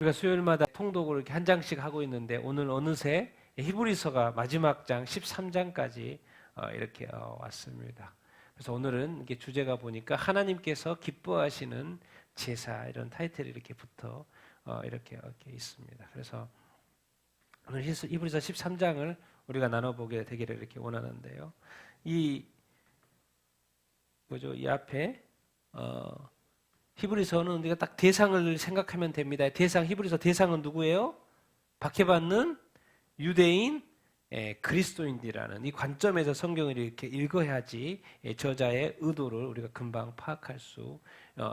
우리가 수요일마다 통독을 이렇게 한 장씩 하고 있는데 오늘 어느새 히브리서가 마지막 장 13장까지 이렇게 왔습니다. 그래서 오늘은 이게 주제가 보니까 하나님께서 기뻐하시는 제사 이런 타이틀이 이렇게 붙어 이렇게 있습니다. 그래서 오늘 히브리서 13장을 우리가 나눠보게 되기를 이렇게 원하는데요. 이 앞에 히브리서는 우리가 딱 대상을 생각하면 됩니다. 히브리서 대상은 누구예요? 박해받는 유대인, 그리스도인이라는 이 관점에서 성경을 이렇게 읽어야지 저자의 의도를 우리가 금방 파악할 수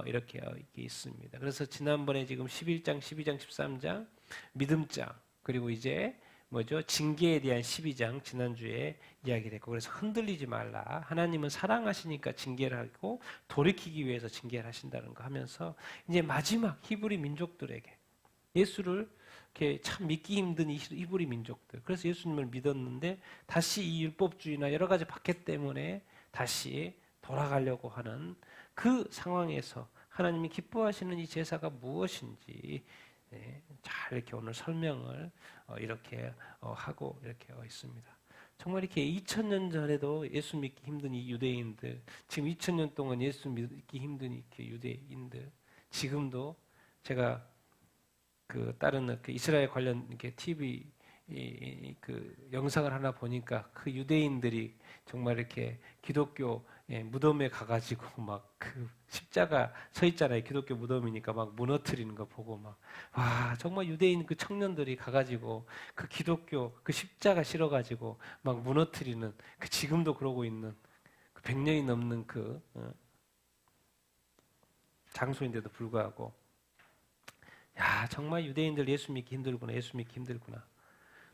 이렇게 있습니다. 그래서 지난번에 지금 11장, 12장, 13장 믿음장 그리고 이제 징계에 대한 12장 지난주에 이야기를 했고, 그래서 흔들리지 말라. 하나님은 사랑하시니까 징계를 하고 돌이키기 위해서 징계를 하신다는 거 하면서 이제 마지막 히브리 민족들에게 예수를 이렇게 참 믿기 힘든 이 히브리 민족들, 그래서 예수님을 믿었는데 다시 이 율법주의나 여러 가지 박해 때문에 다시 돌아가려고 하는 그 상황에서 하나님이 기뻐하시는 이 제사가 무엇인지 잘 이렇게 오늘 설명을 이렇게 하고 이렇게 있습니다. 정말 이렇게 2000년 전에도 예수 믿기 힘든 이 유대인들, 지금 2000년 동안 예수 믿기 힘든 이렇게 유대인들, 지금도 제가 다른 이스라엘 관련 이렇게 TV 그 영상을 하나 보니까 그 유대인들이 정말 이렇게 기독교 무덤에 가가지고 막 그 십자가 서 있잖아요. 기독교 무덤이니까 막 무너뜨리는 거 보고 막 와, 정말 유대인 그 청년들이 가가지고 그 기독교 그 십자가 실어가지고 막 무너뜨리는 그 지금도 그러고 있는 그 100년이 넘는 그 장소인데도 불구하고 야, 정말 유대인들 예수 믿기 힘들구나, 예수 믿기 힘들구나.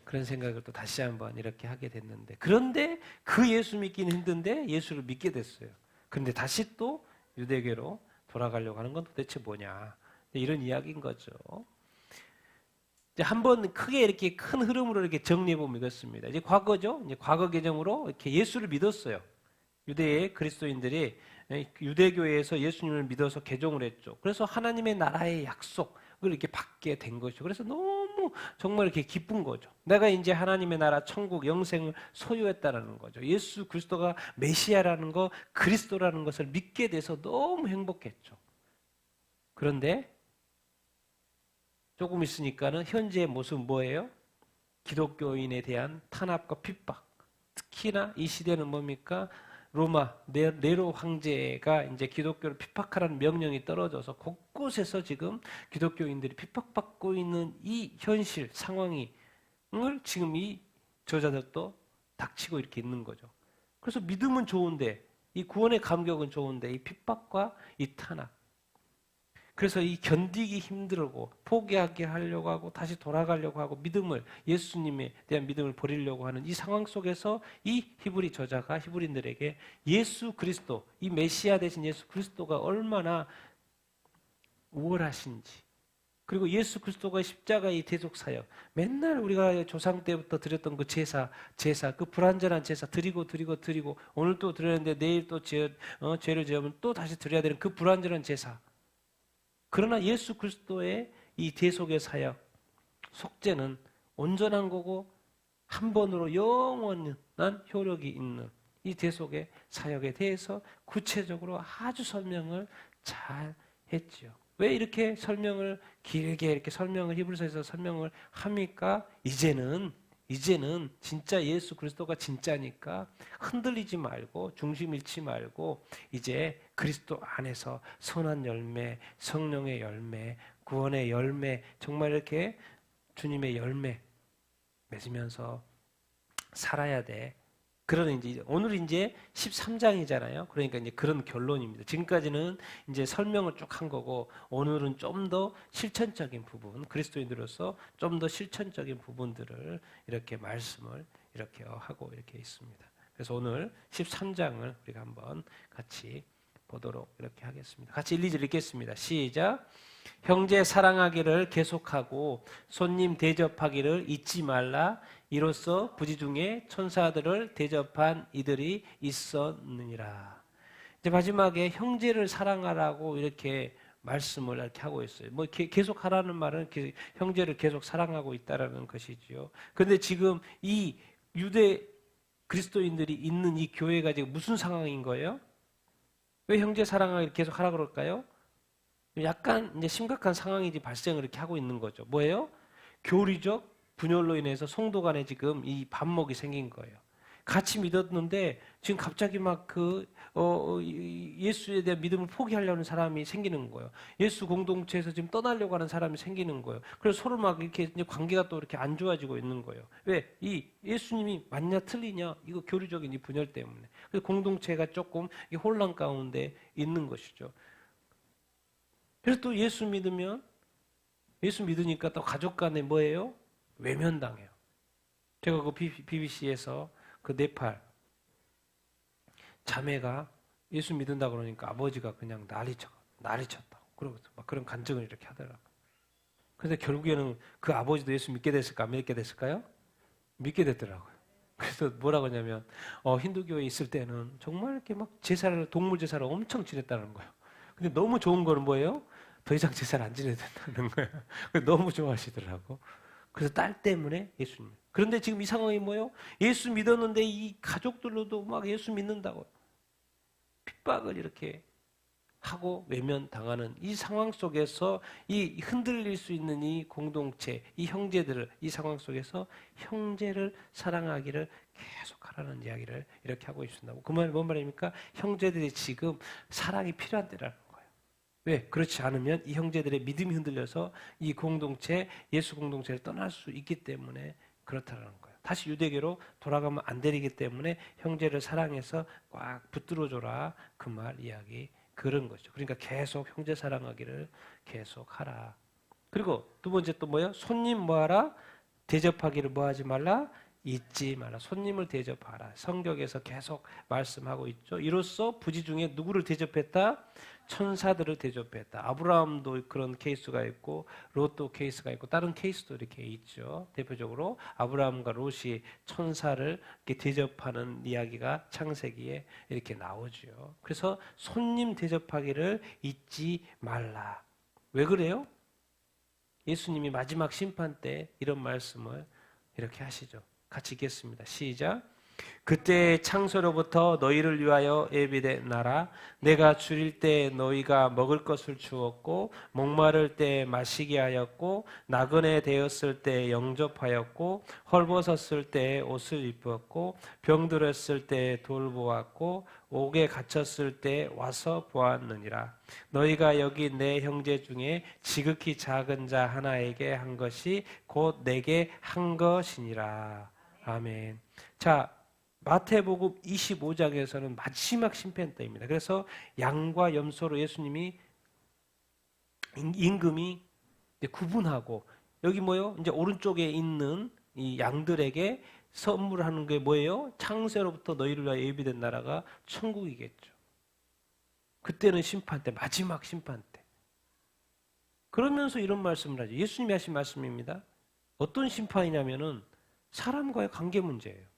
그런 생각을 또 다시 한번 이렇게 하게 됐는데, 그런데 그 예수 믿기는 힘든데 예수를 믿게 됐어요. 그런데 다시 또 유대교로 돌아가려고 하는 건 도대체 뭐냐, 이런 이야기인 거죠. 이제 한번 크게 이렇게 큰 흐름으로 이렇게 정리해 보면 이렇습니다. 이제 과거죠. 이제 과거 개정으로 이렇게 예수를 믿었어요. 유대의 그리스도인들이 유대교에서 예수님을 믿어서 개종을 했죠. 그래서 하나님의 나라의 약속을 이렇게 받게 된 것이죠. 그래서 너무 정말 이렇게 기쁜 거죠. 내가 이제 하나님의 나라, 천국, 영생을 소유했다라는 거죠. 예수 그리스도가 메시아라는 거, 그리스도라는 것을 믿게 돼서 너무 행복했죠. 그런데 조금 있으니까는 현재의 모습 뭐예요? 기독교인에 대한 탄압과 핍박. 특히나 이 시대는 뭡니까? 로마 네로 황제가 이제 기독교를 핍박하라는 명령이 떨어져서 곳곳에서 지금 기독교인들이 핍박받고 있는 이 현실 상황을 지금 이 저자들도 닥치고 이렇게 있는 거죠. 그래서 믿음은 좋은데, 이 구원의 감격은 좋은데 이 핍박과 이 탄압, 그래서 이 견디기 힘들고 포기하게 하려고 하고 다시 돌아가려고 하고 예수님에 대한 믿음을 버리려고 하는 이 상황 속에서 이 히브리 저자가 히브리인들에게 예수 그리스도, 이 메시아 되신 예수 그리스도가 얼마나 우월하신지, 그리고 예수 그리스도가 십자가의 대속 사역, 맨날 우리가 조상 때부터 드렸던 그 제사, 그 불완전한 제사 드리고 오늘 또 드렸는데 내일 또 죄를 지으면 또 다시 드려야 되는 그 불완전한 제사. 그러나 예수 그리스도의 이 대속의 사역, 속죄는 온전한 거고 한 번으로 영원한 효력이 있는 이 대속의 사역에 대해서 구체적으로 아주 설명을 잘 했죠. 왜 이렇게 설명을 길게 이렇게 히브리서에서 설명을 합니까? 이제는 진짜 예수 그리스도가 진짜니까 흔들리지 말고 중심 잃지 말고 이제 그리스도 안에서 선한 열매, 성령의 열매, 구원의 열매, 정말 이렇게 주님의 열매 맺으면서 살아야 돼. 그런 오늘 이제 13장이잖아요. 그러니까 이제 그런 결론입니다. 지금까지는 이제 설명을 쭉 한 거고, 오늘은 좀 더 실천적인 부분, 그리스도인으로서 좀 더 실천적인 부분들을 이렇게 말씀을 이렇게 하고 이렇게 있습니다. 그래서 오늘 13장을 우리가 한번 같이 보도록 이렇게 하겠습니다. 같이 1, 2절 읽겠습니다. 시작. 형제 사랑하기를 계속하고 손님 대접하기를 잊지 말라. 이로써 부지 중에 천사들을 대접한 이들이 있었느니라. 이제 마지막에 형제를 사랑하라고 이렇게 말씀을 이렇게 하고 있어요. 뭐 계속 하라는 말은 형제를 계속 사랑하고 있다라는 것이지요. 그런데 지금 이 유대 그리스도인들이 있는 이 교회가 지금 무슨 상황인 거예요? 왜 형제 사랑을 계속 하라 그럴까요? 약간 이제 심각한 상황이 발생을 이렇게 하고 있는 거죠. 뭐예요? 교리적 분열로 인해서 성도 간에 지금 이 반목이 생긴 거예요. 같이 믿었는데 지금 갑자기 막 예수에 대한 믿음을 포기하려는 사람이 생기는 거예요. 예수 공동체에서 지금 떠나려고 하는 사람이 생기는 거예요. 그래서 서로 막 이렇게 이제 관계가 또 이렇게 안 좋아지고 있는 거예요. 왜? 이 예수님이 맞냐 틀리냐 이거 교리적인 이 분열 때문에. 그래서 공동체가 조금 이 혼란 가운데 있는 것이죠. 그래서 또 예수 믿으니까 또 가족 간에 뭐예요? 외면당해요. 제가 그 BBC에서 그 네팔 자매가 예수 믿는다 그러니까 아버지가 그냥 난리 쳤다고. 그러고 막 그런 간증을 이렇게 하더라고요. 그런데 결국에는 그 아버지도 예수 믿게 됐을까, 안 믿게 됐을까요? 믿게 됐더라고요. 그래서 뭐라고 하냐면, 힌두교에 있을 때는 정말 이렇게 막 동물 제사를 엄청 지냈다는 거예요. 근데 너무 좋은 거는 뭐예요? 더 이상 제사를 안 지내야 된다는 거예요. 너무 좋아하시더라고. 그래서 딸 때문에 예수님. 그런데 지금 이 상황이 뭐예요? 예수 믿었는데 이 가족들로도 막 예수 믿는다고 핍박을 이렇게 하고 외면당하는 이 상황 속에서 이 흔들릴 수 있는 이 공동체, 이 형제들을 이 상황 속에서 형제를 사랑하기를 계속하라는 이야기를 이렇게 하고 있습니다. 그 말은 뭔 말입니까? 형제들이 지금 사랑이 필요한 때라는 거예요. 왜? 그렇지 않으면 이 형제들의 믿음이 흔들려서 이 공동체, 예수 공동체를 떠날 수 있기 때문에 그렇다는 거예요. 다시 유대교로 돌아가면 안 되기 때문에 형제를 사랑해서 꽉 붙들어줘라. 그 말 이야기 그런 거죠. 그러니까 계속 형제 사랑하기를 계속 하라. 그리고 두 번째 또 뭐예요? 손님 뭐하라? 대접하기를 뭐하지 말라? 잊지 마라. 손님을 대접하라. 성경에서 계속 말씀하고 있죠. 이로써 부지 중에 누구를 대접했다? 천사들을 대접했다. 아브라함도 그런 케이스가 있고 롯도 케이스가 있고 다른 케이스도 이렇게 있죠. 대표적으로 아브라함과 롯이 천사를 이렇게 대접하는 이야기가 창세기에 이렇게 나오죠. 그래서 손님 대접하기를 잊지 말라. 왜 그래요? 예수님이 마지막 심판 때 이런 말씀을 이렇게 하시죠. 같이 읽겠습니다. 시작. 그때 창세로부터 너희를 위하여 예비된 나라 내가 줄일 때 너희가 먹을 것을 주었고 목마를 때 마시게 하였고 나그네 되었을 때 영접하였고 헐벗었을 때 옷을 입었고 병들었을 때 돌보았고 옥에 갇혔을 때 와서 보았느니라. 너희가 여기 내 형제 중에 지극히 작은 자 하나에게 한 것이 곧 내게 한 것이니라. 아멘. 자, 마태복음 25장에서는 마지막 심판 때입니다. 그래서 양과 염소로 예수님이 임금이 구분하고 여기 뭐요? 이제 오른쪽에 있는 이 양들에게 선물하는 게 뭐예요? 창세로부터 너희를 위하여 예비된 나라가 천국이겠죠. 그때는 심판 때, 마지막 심판 때. 그러면서 이런 말씀을 하죠. 예수님이 하신 말씀입니다. 어떤 심판이냐면은 사람과의 관계 문제예요.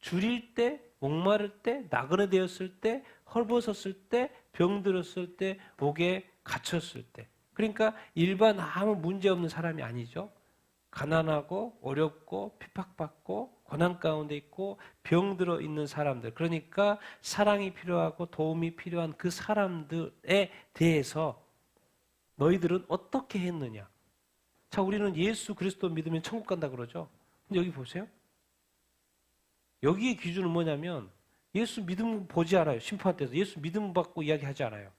줄일 때, 목마를 때, 나그네 되었을 때, 헐벗었을 때, 병들었을 때, 옥에 갇혔을 때. 그러니까 일반 아무 문제 없는 사람이 아니죠. 가난하고 어렵고 핍박받고 고난 가운데 있고 병들어 있는 사람들. 그러니까 사랑이 필요하고 도움이 필요한 그 사람들에 대해서 너희들은 어떻게 했느냐. 자, 우리는 예수 그리스도 믿으면 천국 간다 그러죠. 근데 여기 보세요. 여기의 기준은 뭐냐면 예수 믿음 보지 않아요. 심판 때서 예수 믿음 받고 이야기하지 않아요.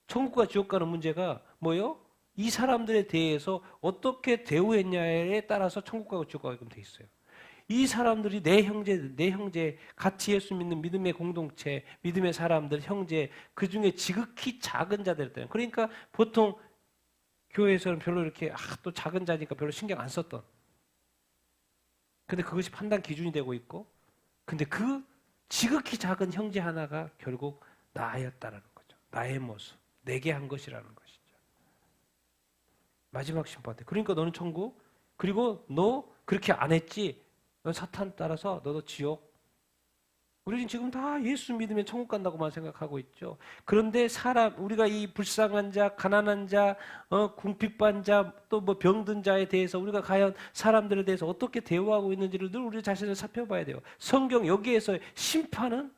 천국과 지옥 가는 문제가 뭐예요? 이 사람들에 대해서 어떻게 대우했냐에 따라서 천국 가고 지옥 가게끔 돼 있어요. 이 사람들이 내 형제, 같이 예수 믿는 믿음의 공동체, 믿음의 사람들, 형제, 그 중에 지극히 작은 자들이었대요. 그러니까 보통 교회에서는 별로 이렇게 또 작은 자니까 별로 신경 안 썼던. 근데 그것이 판단 기준이 되고 있고, 근데 그 지극히 작은 형제 하나가 결국 나였다라는 거죠. 나의 모습, 내게 한 것이라는 것이죠. 마지막 심판 때. 그러니까 너는 천국, 그리고 너 그렇게 안 했지, 넌 사탄 따라서 너도 지옥. 우리는 지금 다 예수 믿으면 천국 간다고만 생각하고 있죠. 그런데 우리가 이 불쌍한 자, 가난한 자, 궁핍한 자, 또 뭐 병든 자에 대해서 우리가 과연 사람들에 대해서 어떻게 대우하고 있는지를 늘 우리 자신을 살펴봐야 돼요. 성경 여기에서 심판은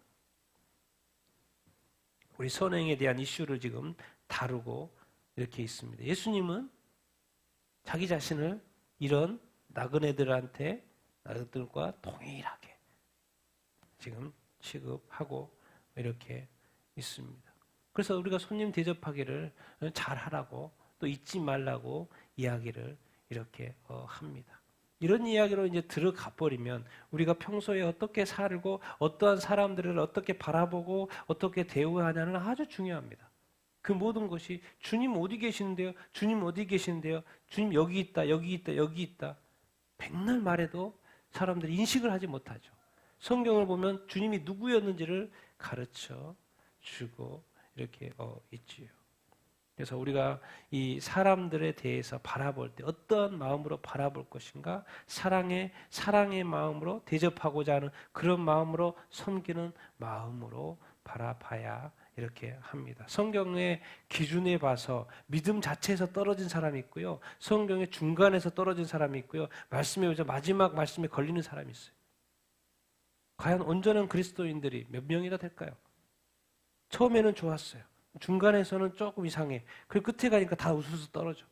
우리 선행에 대한 이슈를 지금 다루고 이렇게 있습니다. 예수님은 자기 자신을 이런 나그네들과 동일하게 지금 취급하고 이렇게 있습니다. 그래서 우리가 손님 대접하기를 잘 하라고 또 잊지 말라고 이야기를 이렇게 합니다. 이런 이야기로 이제 들어가 버리면 우리가 평소에 어떻게 살고 어떠한 사람들을 어떻게 바라보고 어떻게 대우하냐는 아주 중요합니다. 그 모든 것이 주님 어디 계시는데요? 주님 어디 계시는데요? 주님 여기 있다, 여기 있다, 여기 있다. 백날 말해도 사람들이 인식을 하지 못하죠. 성경을 보면 주님이 누구였는지를 가르쳐 주고 이렇게 있지요. 그래서 우리가 이 사람들에 대해서 바라볼 때 어떤 마음으로 바라볼 것인가? 사랑의 마음으로 대접하고자 하는 그런 마음으로 섬기는 마음으로 바라봐야 이렇게 합니다. 성경의 기준에 봐서 믿음 자체에서 떨어진 사람이 있고요. 성경의 중간에서 떨어진 사람이 있고요. 말씀에 오자 마지막 말씀에 걸리는 사람이 있어요. 과연 온전한 그리스도인들이 몇 명이나 될까요? 처음에는 좋았어요. 중간에서는 조금 이상해. 그리고 끝에 가니까 다 우수수 떨어져.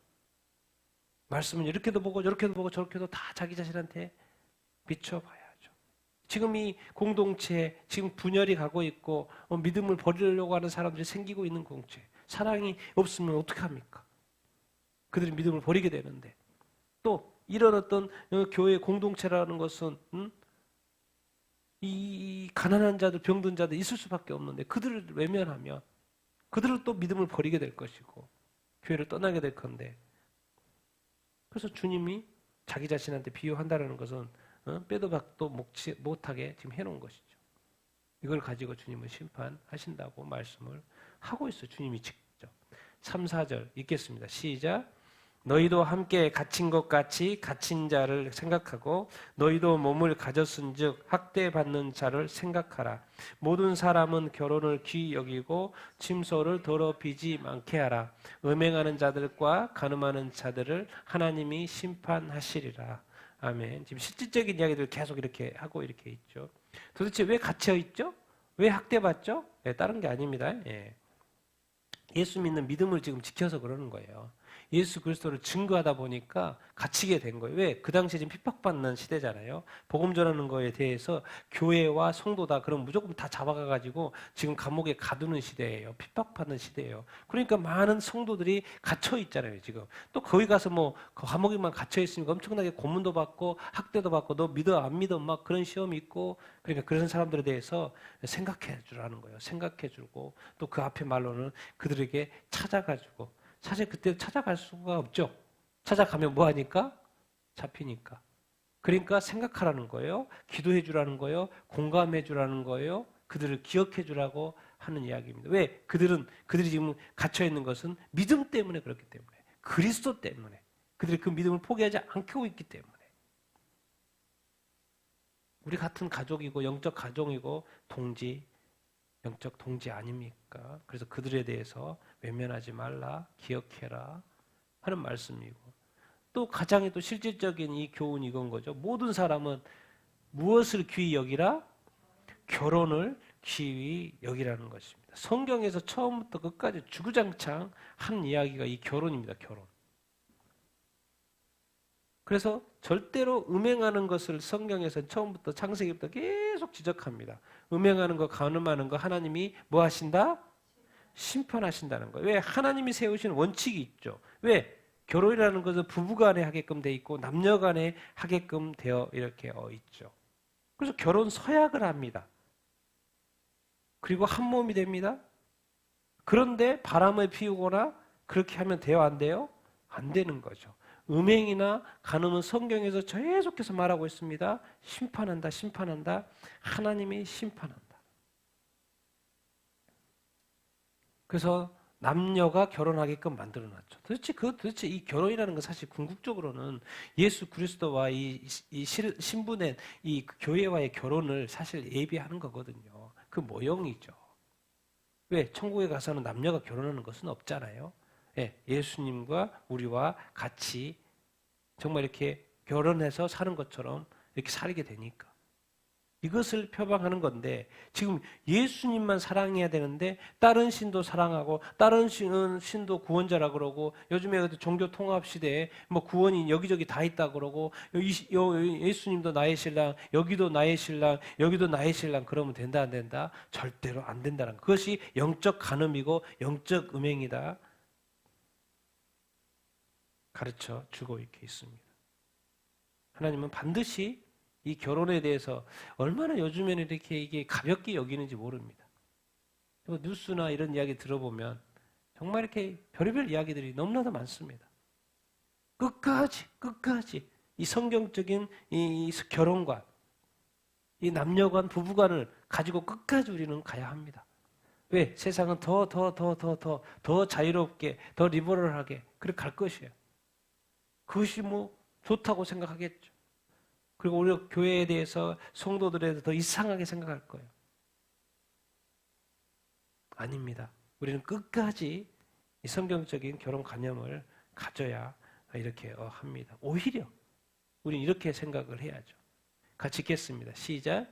말씀은 이렇게도 보고 저렇게도 보고 저렇게도 다 자기 자신한테 비춰봐야죠. 지금 이 공동체, 지금 분열이 가고 있고 믿음을 버리려고 하는 사람들이 생기고 있는 공동체. 사랑이 없으면 어떻게 합니까? 그들이 믿음을 버리게 되는데 또 이런 어떤 교회 공동체라는 것은 이 가난한 자들, 병든 자들 있을 수밖에 없는데 그들을 외면하면 그들은 또 믿음을 버리게 될 것이고 교회를 떠나게 될 건데 그래서 주님이 자기 자신한테 비유한다는 것은 빼도 박도 못하게 지금 해놓은 것이죠. 이걸 가지고 주님은 심판하신다고 말씀을 하고 있어요. 주님이 직접. 3, 4절 읽겠습니다. 시작. 너희도 함께 갇힌 것 같이 갇힌 자를 생각하고 너희도 몸을 가졌은즉 학대받는 자를 생각하라. 모든 사람은 결혼을 귀히 여기고 침소를 더럽히지 않게 하라. 음행하는 자들과 간음하는 자들을 하나님이 심판하시리라. 아멘. 지금 실질적인 이야기들 계속 이렇게 하고 이렇게 있죠. 도대체 왜 갇혀 있죠? 왜 학대받죠? 네, 다른 게 아닙니다. 예. 예수 믿는 믿음을 지금 지켜서 그러는 거예요. 예수 그리스도를 증거하다 보니까 갇히게 된 거예요. 왜? 그 당시에 지금 핍박받는 시대잖아요. 복음 전하는 거에 대해서 교회와 성도다 그럼 무조건 다 잡아가가지고 지금 감옥에 가두는 시대예요. 핍박받는 시대예요. 그러니까 많은 성도들이 갇혀 있잖아요. 지금 또 거기 가서 뭐 감옥에만 갇혀 있으니까 엄청나게 고문도 받고 학대도 받고 너 믿어 안 믿어 막 그런 시험이 있고 그러니까 그런 사람들에 대해서 생각해 주라는 거예요. 생각해 주고 또 그 앞에 말로는 그들에게 찾아가지고 사실 그때 찾아갈 수가 없죠. 찾아가면 뭐 하니까? 잡히니까. 그러니까 생각하라는 거예요. 기도해 주라는 거예요. 공감해 주라는 거예요. 그들을 기억해 주라고 하는 이야기입니다. 왜? 그들이 지금 갇혀 있는 것은 믿음 때문에 그렇기 때문에. 그리스도 때문에. 그들이 그 믿음을 포기하지 않고 있기 때문에. 우리 같은 가족이고 영적 가족이고 영적 동지 아닙니까? 그래서 그들에 대해서 외면하지 말라, 기억해라 하는 말씀이고 또 가장 또 실질적인 이 교훈이 이건 거죠. 모든 사람은 무엇을 귀히 여기라? 결혼을 귀히 여기라는 것입니다. 성경에서 처음부터 끝까지 주구장창 한 이야기가 이 결혼입니다. 결혼. 그래서 절대로 음행하는 것을 성경에서 처음부터 창세기부터 계속 지적합니다. 음행하는 거, 간음하는 거 하나님이 뭐 하신다? 심판하신다는 거예요. 왜? 하나님이 세우신 원칙이 있죠. 왜? 결혼이라는 것은 부부간에 하게끔 돼 있고 남녀간에 하게끔 되어 이렇게 있죠. 그래서 결혼 서약을 합니다. 그리고 한 몸이 됩니다. 그런데 바람을 피우거나 그렇게 하면 돼요? 안 돼요? 안 되는 거죠. 음행이나 간음은 성경에서 계속해서 말하고 있습니다. 심판한다, 심판한다. 하나님이 심판한다. 그래서 남녀가 결혼하게끔 만들어놨죠. 도대체 이 결혼이라는 건 사실 궁극적으로는 예수 그리스도와 신부된 이 교회와의 결혼을 사실 예비하는 거거든요. 그 모형이죠. 왜? 천국에 가서는 남녀가 결혼하는 것은 없잖아요. 예, 예수님과 우리와 같이 정말 이렇게 결혼해서 사는 것처럼 이렇게 살게 되니까. 이것을 표방하는 건데 지금 예수님만 사랑해야 되는데 다른 신도 사랑하고 다른 신도 구원자라 그러고 요즘에 종교 통합 시대에 뭐 구원이 여기저기 다 있다 그러고 예수님도 나의 신랑 여기도 나의 신랑 여기도 나의 신랑 그러면 된다 안 된다? 절대로 안 된다는 그것이 영적 간음이고 영적 음행이다 가르쳐 주고 이렇게 있습니다. 하나님은 반드시 이 결혼에 대해서 얼마나 요즘에는 이렇게 이게 가볍게 여기는지 모릅니다. 뉴스나 이런 이야기 들어보면 정말 이렇게 별의별 이야기들이 너무나도 많습니다. 끝까지 이 성경적인 이 결혼관, 이 남녀간 부부간을 가지고 끝까지 우리는 가야 합니다. 왜? 세상은 더 자유롭게, 더 리버럴하게 그렇게 갈 것이에요. 그것이 뭐 좋다고 생각하겠죠. 그리고 우리 교회에 대해서 성도들에 대해서 더 이상하게 생각할 거예요. 아닙니다. 우리는 끝까지 이 성경적인 결혼관념을 가져야 이렇게 합니다. 오히려 우리는 이렇게 생각을 해야죠. 같이 읽겠습니다. 시작.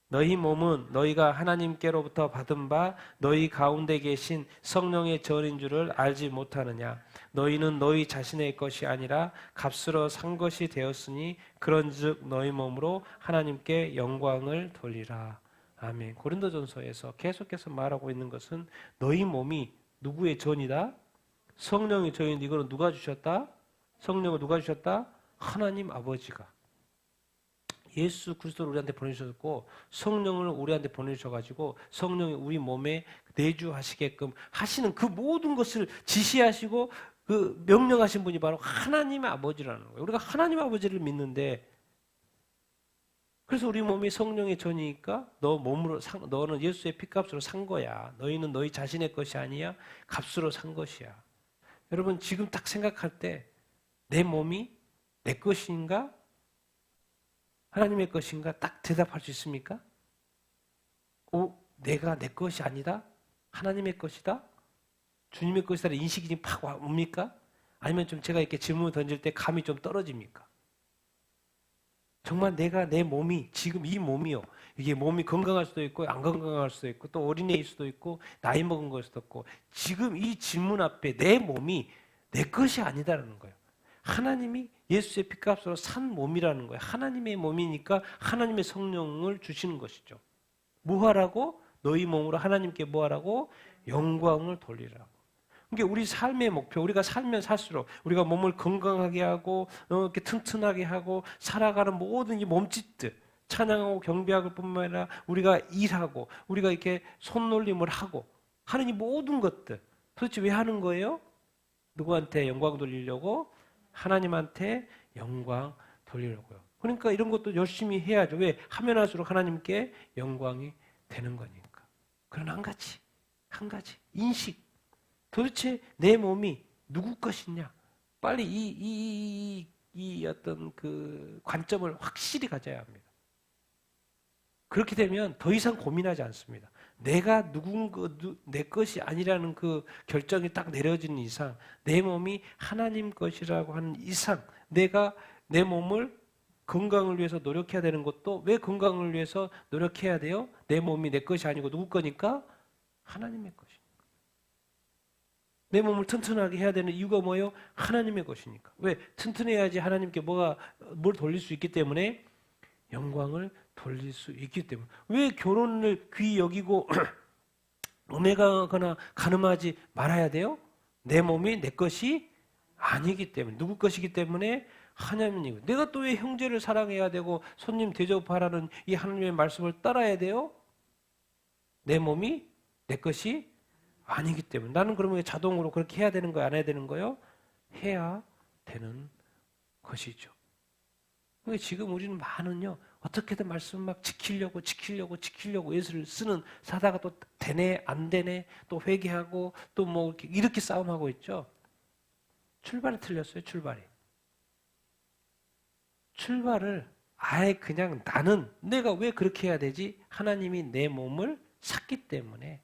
너희 몸은 너희가 하나님께로부터 받은 바 너희 가운데 계신 성령의 전인 줄을 알지 못하느냐. 너희는 너희 자신의 것이 아니라 값으로 산 것이 되었으니 그런즉 너희 몸으로 하나님께 영광을 돌리라. 아멘. 고린도전서에서 계속해서 말하고 있는 것은 너희 몸이 누구의 전이다? 성령의 전인데 이거는 누가 주셨다? 성령을 누가 주셨다? 하나님 아버지가. 예수 그리스도를 우리한테 보내주셨고 성령을 우리한테 보내주셔가지고 성령이 우리 몸에 내주하시게끔 하시는 그 모든 것을 지시하시고 그 명령하신 분이 바로 하나님 아버지라는 거예요. 우리가 하나님 아버지를 믿는데 그래서 우리 몸이 성령의 전이니까 너는 예수의 피값으로 산 거야. 너희는 너희 자신의 것이 아니야. 값으로 산 것이야. 여러분 지금 딱 생각할 때 내 몸이 내 것인가? 하나님의 것인가? 딱 대답할 수 있습니까? 내가 내 것이 아니다? 하나님의 것이다? 주님의 것이다라는 인식이 지금 팍 옵니까? 아니면 좀 제가 이렇게 질문을 던질 때 감이 좀 떨어집니까? 정말 내가 내 몸이 지금 이 몸이요. 이게 몸이 건강할 수도 있고 안 건강할 수도 있고 또 어린애일 수도 있고 나이 먹은 걸 수도 있고 지금 이 질문 앞에 내 몸이 내 것이 아니다라는 거예요. 하나님이 예수의 피값으로 산 몸이라는 거예요. 하나님의 몸이니까 하나님의 성령을 주시는 것이죠. 뭐 하라고? 너희 몸으로 하나님께 뭐 하라고? 영광을 돌리라고. 그러니까 우리 삶의 목표, 우리가 살면 살수록 우리가 몸을 건강하게 하고 이렇게 튼튼하게 하고 살아가는 모든 이 몸짓들 찬양하고 경배하고 뿐만 아니라 우리가 일하고 우리가 이렇게 손놀림을 하고 하는 이 모든 것들 도대체 왜 하는 거예요? 누구한테 영광 돌리려고? 하나님한테 영광 돌리려고요. 그러니까 이런 것도 열심히 해야죠. 왜? 하면 할수록 하나님께 영광이 되는 거니까. 그러나 한 가지 인식. 도대체 내 몸이 누구 것이냐? 빨리 이 어떤 그 관점을 확실히 가져야 합니다. 그렇게 되면 더 이상 고민하지 않습니다. 내가 내 것이 아니라는 그 결정이 딱 내려지는 이상, 내 몸이 하나님 것이라고 하는 이상, 내가 내 몸을 건강을 위해서 노력해야 되는 것도 왜 건강을 위해서 노력해야 돼요? 내 몸이 내 것이 아니고 누구 거니까? 하나님의 것이니까. 내 몸을 튼튼하게 해야 되는 이유가 뭐예요? 하나님의 것이니까. 왜? 튼튼해야지 하나님께 뭘 돌릴 수 있기 때문에 영광을 돌릴 수 있기 때문에. 왜 결혼을 귀히 여기고 음해가거나 간음하지 말아야 돼요? 내 몸이 내 것이 아니기 때문에. 누구 것이기 때문에? 하나님이고. 내가 또 왜 형제를 사랑해야 되고 손님 대접하라는 이 하나님의 말씀을 따라야 돼요? 내 몸이 내 것이 아니기 때문에. 나는 그러면 자동으로 그렇게 해야 되는 거예요? 안 해야 되는 거예요? 해야 되는 것이죠. 지금 우리는 많은요, 어떻게든 말씀을 막 지키려고 예수를 쓰는 사다가 또 되네 안 되네 또 회개하고 또 뭐 이렇게 싸움하고 있죠. 출발이 틀렸어요. 출발을 아예 그냥 나는 내가 왜 그렇게 해야 되지? 하나님이 내 몸을 샀기 때문에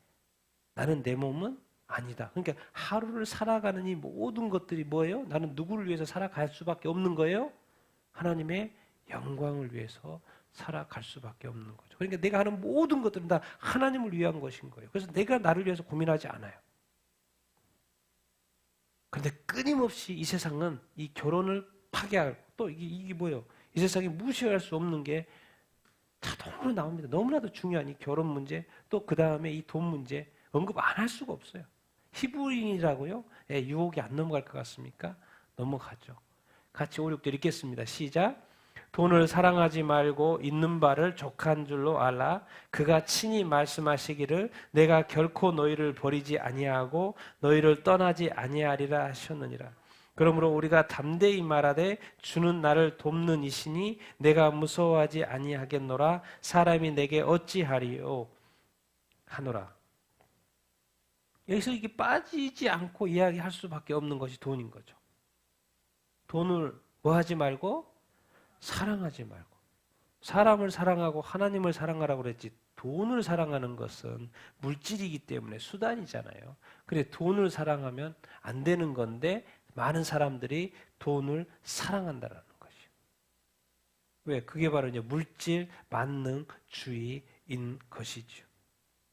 나는 내 몸은 아니다. 그러니까 하루를 살아가는 이 모든 것들이 뭐예요? 나는 누구를 위해서 살아갈 수밖에 없는 거예요? 하나님의 영광을 위해서 살아갈 수밖에 없는 거죠. 그러니까 내가 하는 모든 것들은 다 하나님을 위한 것인 거예요. 그래서 내가 나를 위해서 고민하지 않아요. 그런데 끊임없이 이 세상은 이 결혼을 파괴하고 또 이게 뭐예요? 이 세상에 무시할 수 없는 게 자동으로 나옵니다. 너무나도 중요한 이 결혼 문제, 또 그 다음에 이 돈 문제 언급 안 할 수가 없어요. 히브리인이라고요? 예, 유혹이 안 넘어갈 것 같습니까? 넘어가죠. 같이 5, 6절 읽겠습니다. 시작. 돈을 사랑하지 말고 있는 바를 족한 줄로 알라. 그가 친히 말씀하시기를 내가 결코 너희를 버리지 아니하고 너희를 떠나지 아니하리라 하셨느니라. 그러므로 우리가 담대히 말하되 주는 나를 돕는 이시니 내가 무서워하지 아니하겠노라. 사람이 내게 어찌하리요 하노라. 여기서 이게 빠지지 않고 이야기할 수밖에 없는 것이 돈인 거죠. 돈을 뭐 하지 말고 사랑하지 말고. 사람을 사랑하고 하나님을 사랑하라고 그랬지 돈을 사랑하는 것은 물질이기 때문에 수단이잖아요. 그래 돈을 사랑하면 안 되는 건데 많은 사람들이 돈을 사랑한다라는 것이요. 왜? 그게 바로 이제 물질 만능주의인 것이죠.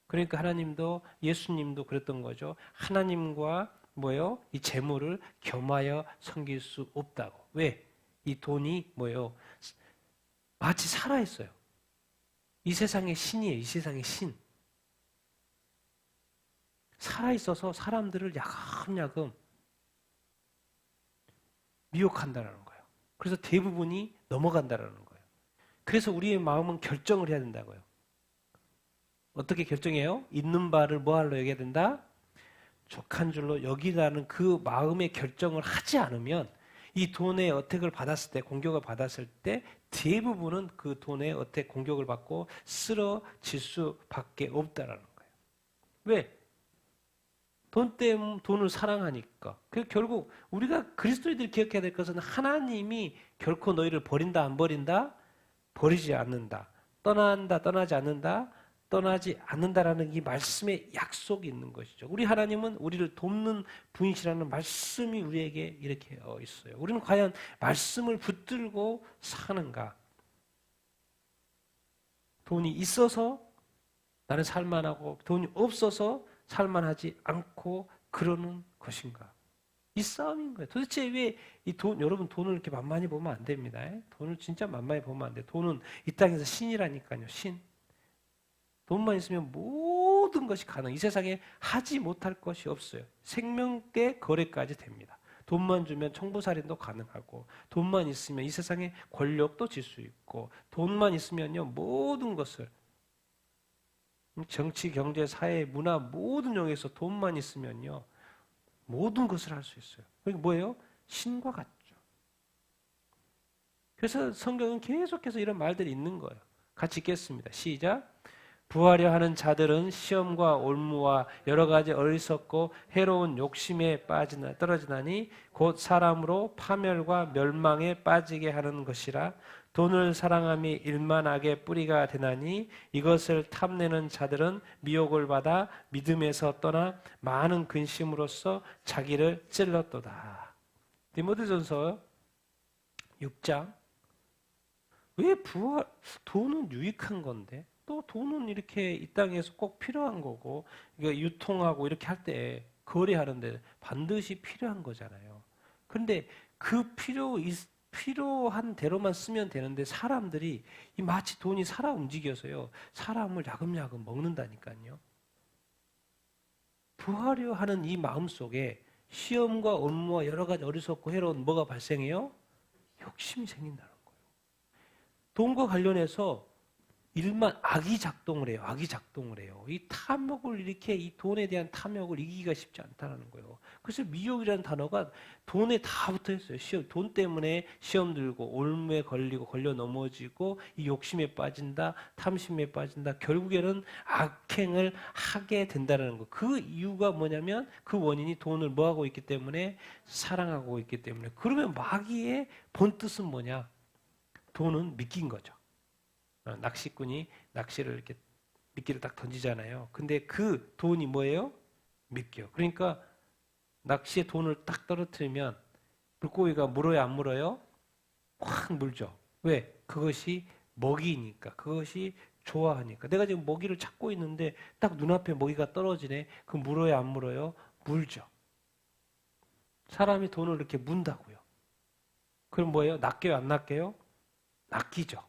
그러니까 하나님도 예수님도 그랬던 거죠. 하나님과 뭐요? 이 재물을 겸하여 섬길 수 없다고. 왜? 이 돈이 뭐요? 마치 살아있어요. 이 세상의 신이에요. 이 세상의 신. 살아있어서 사람들을 야금야금 미혹한다는 거예요. 그래서 대부분이 넘어간다는 거예요. 그래서 우리의 마음은 결정을 해야 된다고요. 어떻게 결정해요? 있는 바를 뭐하러 여겨야 된다? 족한 줄로 여기라는 그 마음의 결정을 하지 않으면 이 돈의 어택을 받았을 때, 공격을 받았을 때 대부분은 그 돈의 어택, 공격을 받고 쓰러질 수밖에 없다라는 거예요. 왜? 돈 때문에 돈을 사랑하니까. 결국 우리가 그리스도인들이 기억해야 될 것은 하나님이 결코 너희를 버린다, 안 버린다? 버리지 않는다. 떠난다, 떠나지 않는다? 떠나지 않는다라는 이 말씀의 약속이 있는 것이죠. 우리 하나님은 우리를 돕는 분이시라는 말씀이 우리에게 이렇게 있어요. 우리는 과연 말씀을 붙들고 사는가? 돈이 있어서 나는 살만하고 돈이 없어서 살만하지 않고 그러는 것인가? 이 싸움인 거예요. 도대체 왜 이 돈, 여러분 돈을 이렇게 만만히 보면 안 됩니다. 돈을 진짜 만만히 보면 안 돼요. 돈은 이 땅에서 신이라니까요. 신. 돈만 있으면 모든 것이 가능. 이 세상에 하지 못할 것이 없어요. 생명계 거래까지 됩니다. 돈만 주면 청부살인도 가능하고 돈만 있으면 이 세상에 권력도 질 수 있고 돈만 있으면요 모든 것을 정치, 경제, 사회, 문화 모든 영역에서 돈만 있으면요 모든 것을 할 수 있어요. 그게 뭐예요? 신과 같죠. 그래서 성경은 계속해서 이런 말들이 있는 거예요. 같이 읽겠습니다. 시작. 부하려 하는 자들은 시험과 올무와 여러 가지 어리석고 해로운 욕심에 떨어지나니 곧 사람으로 파멸과 멸망에 빠지게 하는 것이라. 돈을 사랑함이 일만하게 뿌리가 되나니 이것을 탐내는 자들은 미혹을 받아 믿음에서 떠나 많은 근심으로써 자기를 찔렀도다. 디모데전서 6장. 왜 돈은 유익한 건데 또 돈은 이렇게 이 땅에서 꼭 필요한 거고 이거 유통하고 이렇게 할 때 거래하는데 반드시 필요한 거잖아요. 그런데 그 필요한 대로만 쓰면 되는데 사람들이 이 마치 돈이 살아 움직여서요 사람을 야금야금 먹는다니까요. 부하려 하는 이 마음 속에 시험과 업무와 여러 가지 어리석고 해로운 뭐가 발생해요? 욕심이 생긴다는 거예요. 돈과 관련해서 일만 악이 작동을 해요. 악이 작동을 해요. 이 탐욕을 이렇게 이 돈에 대한 탐욕을 이기기가 쉽지 않다는 거예요. 그래서 미혹이라는 단어가 돈에 다 붙어 있어요. 시험, 돈 때문에 시험 들고 올무에 걸리고 걸려 넘어지고 이 욕심에 빠진다, 탐심에 빠진다. 결국에는 악행을 하게 된다는 거. 그 이유가 뭐냐면 그 원인이 돈을 뭐 하고 있기 때문에 사랑하고 있기 때문에. 그러면 마귀의 본 뜻은 뭐냐? 돈은 미끼인 거죠. 낚시꾼이 낚시를 이렇게 미끼를 딱 던지잖아요. 근데 그 돈이 뭐예요? 미끼요. 그러니까 낚시에 돈을 딱 떨어뜨리면 물고기가 물어요, 안 물어요? 확 물죠. 왜? 그것이 먹이니까. 그것이 좋아하니까. 내가 지금 먹이를 찾고 있는데 딱 눈앞에 먹이가 떨어지네. 그 물어요, 안 물어요? 물죠. 사람이 돈을 이렇게 문다고요. 그럼 뭐예요? 낚여요, 안 낚여요? 낚이죠.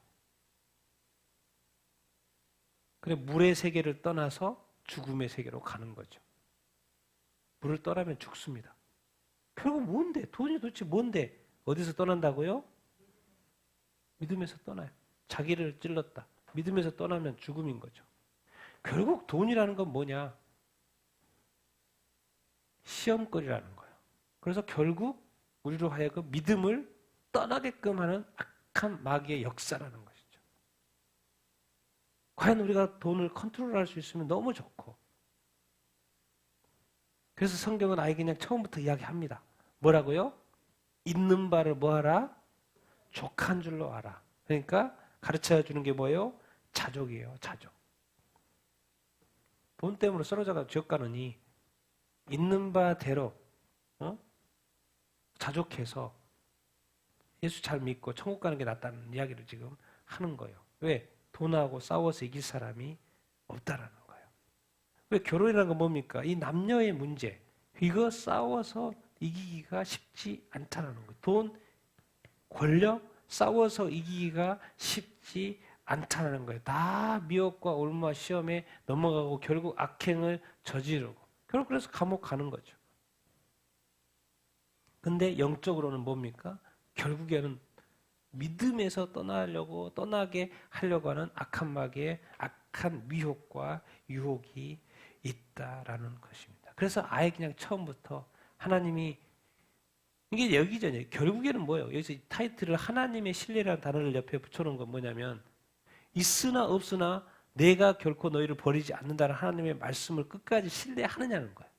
그래 물의 세계를 떠나서 죽음의 세계로 가는 거죠. 물을 떠나면 죽습니다. 결국 뭔데? 돈이 도대체 뭔데? 어디서 떠난다고요? 믿음에서 떠나요. 자기를 찔렀다. 믿음에서 떠나면 죽음인 거죠. 결국 돈이라는 건 뭐냐? 시험거리라는 거예요. 그래서 결국 우리로 하여금 믿음을 떠나게끔 하는 악한 마귀의 역사라는 거예요. 과연 우리가 돈을 컨트롤할 수 있으면 너무 좋고. 그래서 성경은 아예 그냥 처음부터 이야기합니다. 뭐라고요? 있는 바를 뭐하라? 족한 줄로 알아. 그러니까 가르쳐 주는 게 뭐예요? 자족이에요. 자족. 돈 때문에 쓰러져가 지옥 가느니 있는 바대로 자족해서 예수 잘 믿고 천국 가는 게 낫다는 이야기를 지금 하는 거예요. 왜? 돈하고 싸워서 이길 사람이 없다라는 거예요. 왜 결혼이라는 건 뭡니까? 이 남녀의 문제. 이거 싸워서 이기기가 쉽지 않다는 거예요. 돈, 권력 싸워서 이기기가 쉽지 않다는 거예요. 다 미혹과 올무와 시험에 넘어가고 결국 악행을 저지르고 결국 그래서 감옥 가는 거죠. 근데 영적으로는 뭡니까? 결국에는 믿음에서 떠나게 하려고 하는 악한 마귀의 악한 미혹과 유혹이 있다라는 것입니다. 그래서 아예 그냥 처음부터 하나님이 이게 여기잖아요. 결국에는 뭐예요? 여기서 이 타이틀을 하나님의 신뢰라는 단어를 옆에 붙여놓은 건 뭐냐면 있으나 없으나 내가 결코 너희를 버리지 않는다는 하나님의 말씀을 끝까지 신뢰하느냐는 거예요.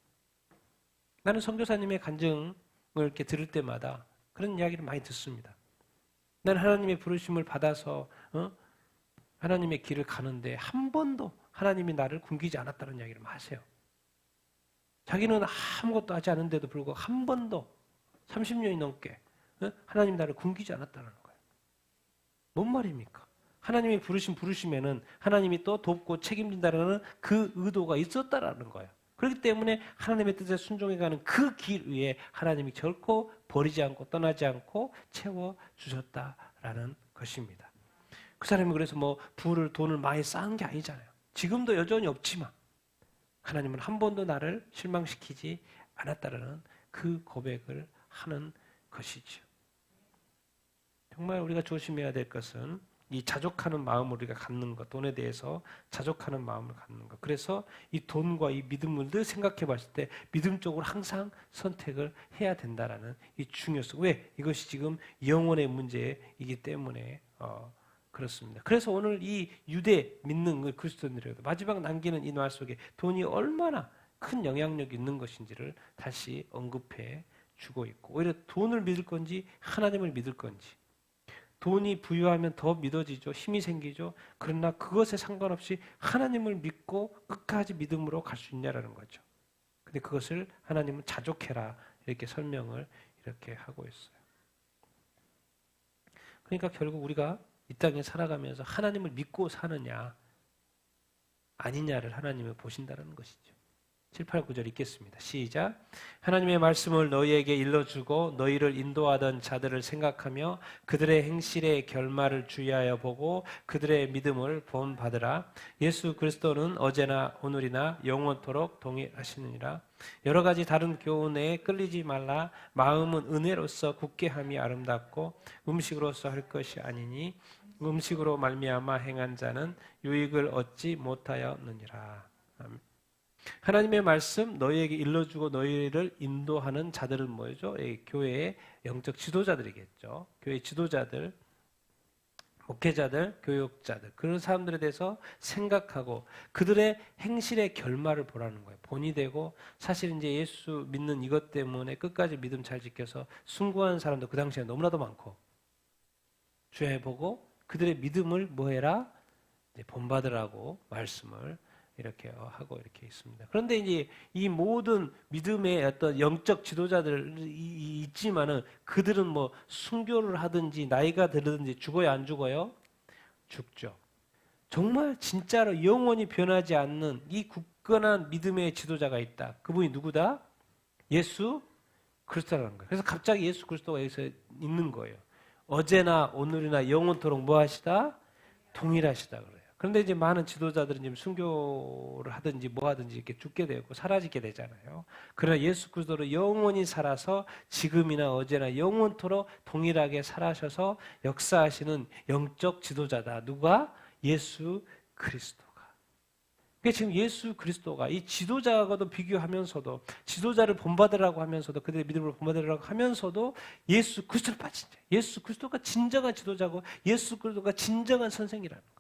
나는 선교사님의 간증을 이렇게 들을 때마다 그런 이야기를 많이 듣습니다. 나는 하나님의 부르심을 받아서 하나님의 길을 가는데 한 번도 하나님이 나를 굶기지 않았다는 이야기를 하세요. 자기는 아무것도 하지 않은데도 불구하고 한 번도 30년이 넘게 하나님 나를 굶기지 않았다는 거예요. 뭔 말입니까? 하나님의 부르심에는 하나님이 또 돕고 책임진다는 그 의도가 있었다라는 거예요. 그렇기 때문에 하나님의 뜻에 순종해가는 그 길 위에 하나님이 결코 버리지 않고 떠나지 않고 채워주셨다라는 것입니다. 그 사람이 그래서 뭐 돈을 많이 쌓은 게 아니잖아요. 지금도 여전히 없지만 하나님은 한 번도 나를 실망시키지 않았다라는 그 고백을 하는 것이죠. 정말 우리가 조심해야 될 것은 이 자족하는 마음을 우리가 갖는 것, 돈에 대해서 자족하는 마음을 갖는 것. 그래서 이 돈과 이 믿음을 늘 생각해 봤을 때 믿음 쪽으로 항상 선택을 해야 된다라는 이 중요성. 왜? 이것이 지금 영혼의 문제이기 때문에 그렇습니다. 그래서 오늘 이 유대 믿는 그리스도인들에게도 마지막 남기는 이 말 속에 돈이 얼마나 큰 영향력이 있는 것인지를 다시 언급해 주고 있고 오히려 돈을 믿을 건지 하나님을 믿을 건지 돈이 부유하면 더 믿어지죠. 힘이 생기죠. 그러나 그것에 상관없이 하나님을 믿고 끝까지 믿음으로 갈 수 있냐라는 거죠. 근데 그것을 하나님은 자족해라 이렇게 설명을 이렇게 하고 있어요. 그러니까 결국 우리가 이 땅에 살아가면서 하나님을 믿고 사느냐 아니냐를 하나님은 보신다는 것이죠. 7, 8, 9절 읽겠습니다. 시작. 하나님의 말씀을 너희에게 일러주고 너희를 인도하던 자들을 생각하며 그들의 행실의 결말을 주의하여 보고 그들의 믿음을 본받으라. 예수 그리스도는 어제나 오늘이나 영원토록 동일하시느니라. 여러 가지 다른 교훈에 끌리지 말라. 마음은 은혜로서 굳게 함이 아름답고 음식으로서 할 것이 아니니 음식으로 말미암아 행한 자는 유익을 얻지 못하였느니라. 아멘. 하나님의 말씀 너희에게 일러주고 너희를 인도하는 자들은 뭐죠? 교회의 영적 지도자들이겠죠. 교회 지도자들, 목회자들, 교육자들 그런 사람들에 대해서 생각하고 그들의 행실의 결말을 보라는 거예요. 본이 되고 사실 이제 예수 믿는 이것 때문에 끝까지 믿음 잘 지켜서 숭고한 사람도 그 당시에 너무나도 많고 주의 보고 그들의 믿음을 뭐해라? 본받으라고 말씀을 이렇게 하고 이렇게 있습니다. 그런데 이제 이 모든 믿음의 어떤 영적 지도자들이 있지만은 그들은 뭐 순교를 하든지 나이가 들든지 죽어요, 안 죽어요? 죽죠. 정말 진짜로 영원히 변하지 않는 이 굳건한 믿음의 지도자가 있다. 그분이 누구다? 예수 그리스도라는 거예요. 그래서 갑자기 예수 그리스도가 여기서 있는 거예요. 어제나 오늘이나 영원토록 뭐 하시다? 동일하시다 그래요. 그런데 이제 많은 지도자들은 지금 순교를 하든지 뭐 하든지 이렇게 죽게 되고 사라지게 되잖아요. 그러나 예수 그리스도로 영원히 살아서 지금이나 어제나 영원토록 동일하게 살아셔서 역사하시는 영적 지도자다. 누가? 예수 그리스도가. 그러니까 지금 예수 그리스도가 이 지도자와도 비교하면서도 지도자를 본받으라고 하면서도 그들의 믿음을 본받으라고 하면서도 예수 그리스도를 빠진 자. 예수 그리스도가 진정한 지도자고 예수 그리스도가 진정한 선생이라는 거예요.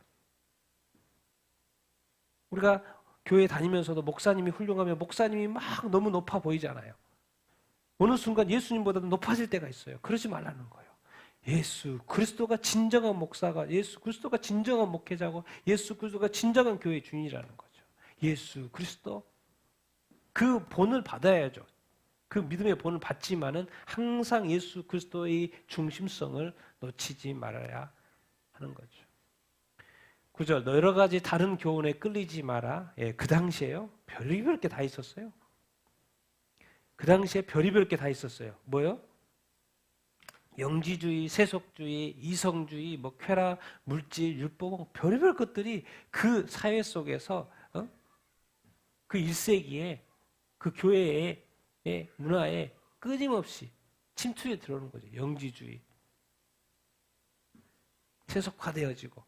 우리가 교회 다니면서도 목사님이 훌륭하면 목사님이 막 너무 높아 보이잖아요. 어느 순간 예수님보다도 높아질 때가 있어요. 그러지 말라는 거예요. 예수 그리스도가 진정한 목사가 예수 그리스도가 진정한 목회자고 예수 그리스도가 진정한 교회의 주인이라는 거죠. 예수 그리스도 그 본을 받아야죠. 그 믿음의 본을 받지만은 항상 예수 그리스도의 중심성을 놓치지 말아야 하는 거죠. 9절 여러 가지 다른 교훈에 끌리지 마라. 예, 그 당시에요. 별의별 게 다 있었어요. 그 당시에 별의별 게 다 있었어요. 뭐요? 영지주의, 세속주의, 이성주의, 뭐 쾌락, 물질, 율법, 별의별 것들이 그 사회 속에서 그 1세기에 그 교회의 문화에 끊임없이 침투해 들어오는 거죠. 영지주의. 세속화되어지고.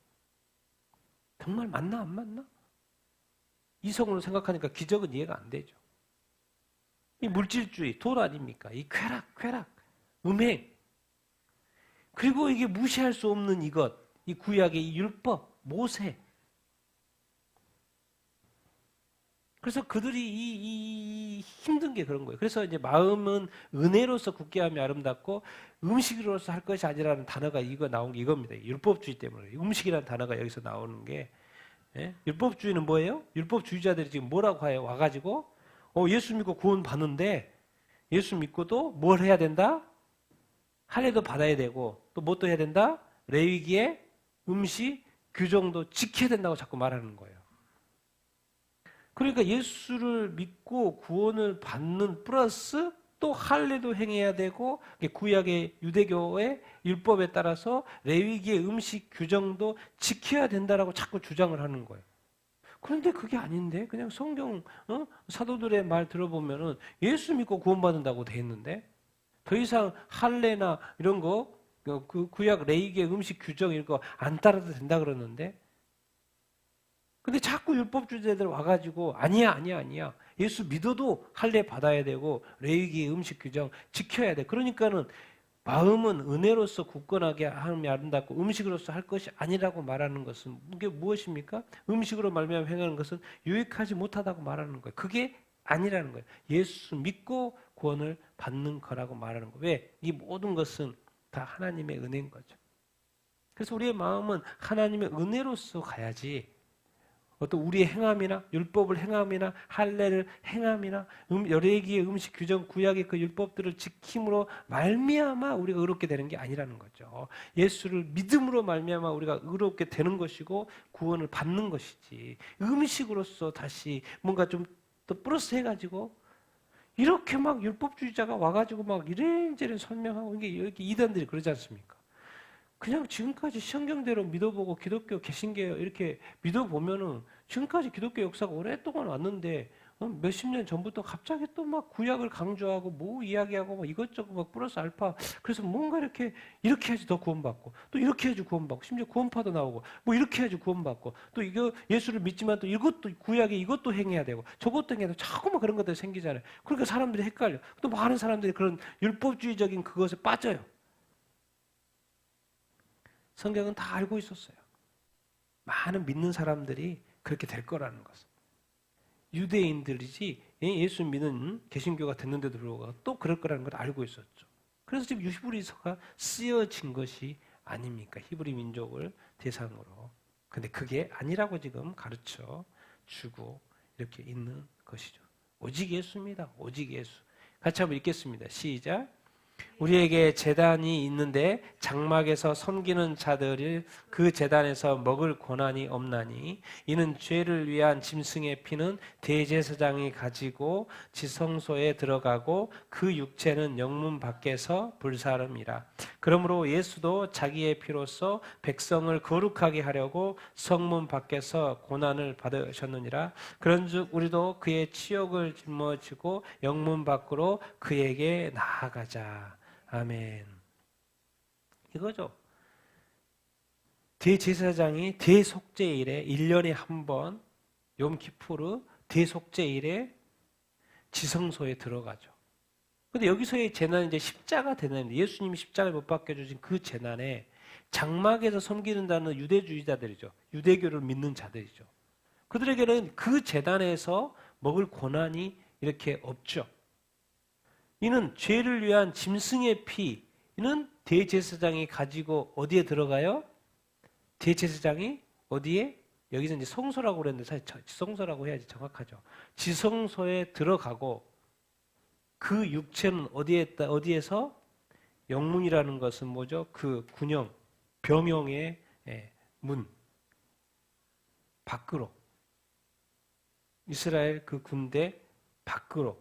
정말 맞나 안 맞나? 이성으로 생각하니까 기적은 이해가 안 되죠. 이 물질주의, 돈 아닙니까? 이 쾌락, 음행. 그리고 이게 무시할 수 없는 이것, 이 구약의 이 율법, 모세. 그래서 그들이 이 힘든 게 그런 거예요. 그래서 이제 마음은 은혜로서 굳게 하며 아름답고 음식으로서 할 것이 아니라는 단어가 이거 나온 게 이겁니다. 율법주의 때문에. 음식이라는 단어가 여기서 나오는 게. 예? 율법주의는 뭐예요? 율법주의자들이 지금 뭐라고 해요? 와가지고 예수 믿고 구원 받는데 예수 믿고도 뭘 해야 된다? 할례도 받아야 되고 또 뭐 또 해야 된다? 레위기의 음식 규정도 지켜야 된다고 자꾸 말하는 거예요. 그러니까 예수를 믿고 구원을 받는 플러스 또 할례도 행해야 되고 구약의 유대교의 율법에 따라서 레위기의 음식 규정도 지켜야 된다라고 자꾸 주장을 하는 거예요. 그런데 그게 아닌데 그냥 성경 사도들의 말 들어보면은 예수 믿고 구원받는다고 돼 있는데 더 이상 할례나 이런 거 그 구약 레위기의 음식 규정 이런 거 안 따라도 된다 그러는데 근데 자꾸 율법주의자들 와가지고 아니야. 예수 믿어도 할례 받아야 되고 레위기의 음식 규정 지켜야 돼. 그러니까는 마음은 은혜로서 굳건하게 하며 아름답고 음식으로서 할 것이 아니라고 말하는 것은 이게 무엇입니까? 음식으로 말미암아 행하는 것은 유익하지 못하다고 말하는 거예요. 그게 아니라는 거예요. 예수 믿고 구원을 받는 거라고 말하는 거예요. 왜? 이 모든 것은 다 하나님의 은혜인 거죠. 그래서 우리의 마음은 하나님의 은혜로서 가야지 어떤 우리의 행함이나 율법을 행함이나 할례를 행함이나 레위기의 음식 규정 구약의 그 율법들을 지킴으로 말미암아 우리가 의롭게 되는 게 아니라는 거죠. 예수를 믿음으로 말미암아 우리가 의롭게 되는 것이고 구원을 받는 것이지 음식으로서 다시 뭔가 좀 더 플러스 해가지고 이렇게 막 율법주의자가 와가지고 막 이래저래 설명하고 이게 이렇게 이단들이 그러지 않습니까? 그냥 지금까지 성경대로 믿어보고 기독교 개신교 이렇게 믿어보면은 지금까지 기독교 역사가 오랫동안 왔는데 몇십 년 전부터 갑자기 또 막 구약을 강조하고 뭐 이야기하고 막 이것저것 막 플러스 알파. 그래서 뭔가 이렇게 해야지 더 구원받고, 또 이렇게 해야지 구원받고, 심지어 구원파도 나오고, 뭐 이렇게 해야지 구원받고, 또 이거 예수를 믿지만 또 이것도 구약에 이것도 행해야 되고 저것도 행해야 되고 자꾸만 그런 것들이 생기잖아요. 그러니까 사람들이 헷갈려. 또 많은 사람들이 그런 율법주의적인 그것에 빠져요. 성경은 다 알고 있었어요. 많은 믿는 사람들이 그렇게 될 거라는 것을. 유대인들이지 예수 믿는 개신교가 됐는데도 불구하고 또 그럴 거라는 걸 알고 있었죠. 그래서 지금 히브리서가 쓰여진 것이 아닙니까? 히브리 민족을 대상으로. 근데 그게 아니라고 지금 가르쳐 주고 이렇게 있는 것이죠. 오직 예수입니다. 오직 예수. 같이 한번 읽겠습니다. 시작. 우리에게 제단이 있는데 장막에서 섬기는 자들을 그 제단에서 먹을 권한이 없나니 이는 죄를 위한 짐승의 피는 대제사장이 가지고 지성소에 들어가고 그 육체는 영문 밖에서 불사름이라. 그러므로 예수도 자기의 피로써 백성을 거룩하게 하려고 성문 밖에서 고난을 받으셨느니라. 그런즉 우리도 그의 치욕을 짊어지고 영문 밖으로 그에게 나아가자. 아멘. 이거죠. 대제사장이 대속죄일에 1년에 한 번 욤키푸르 대속죄일에 지성소에 들어가죠. 근데 여기서의 재난은 이제 십자가 재난인데 예수님이 십자가에 못 박혀 주신 그 재난에 장막에서 섬기는다는 유대주의자들이죠. 유대교를 믿는 자들이죠. 그들에게는 그 재단에서 먹을 권한이 이렇게 없죠. 이는 죄를 위한 짐승의 피, 이는 대제사장이 가지고 어디에 들어가요? 대제사장이 어디에? 여기서 이제 성소라고 그랬는데 사실 지성소라고 해야지 정확하죠. 지성소에 들어가고 그 육체는 어디에서? 영문이라는 것은 뭐죠? 그 군영, 병영의 문 밖으로, 이스라엘 그 군대 밖으로,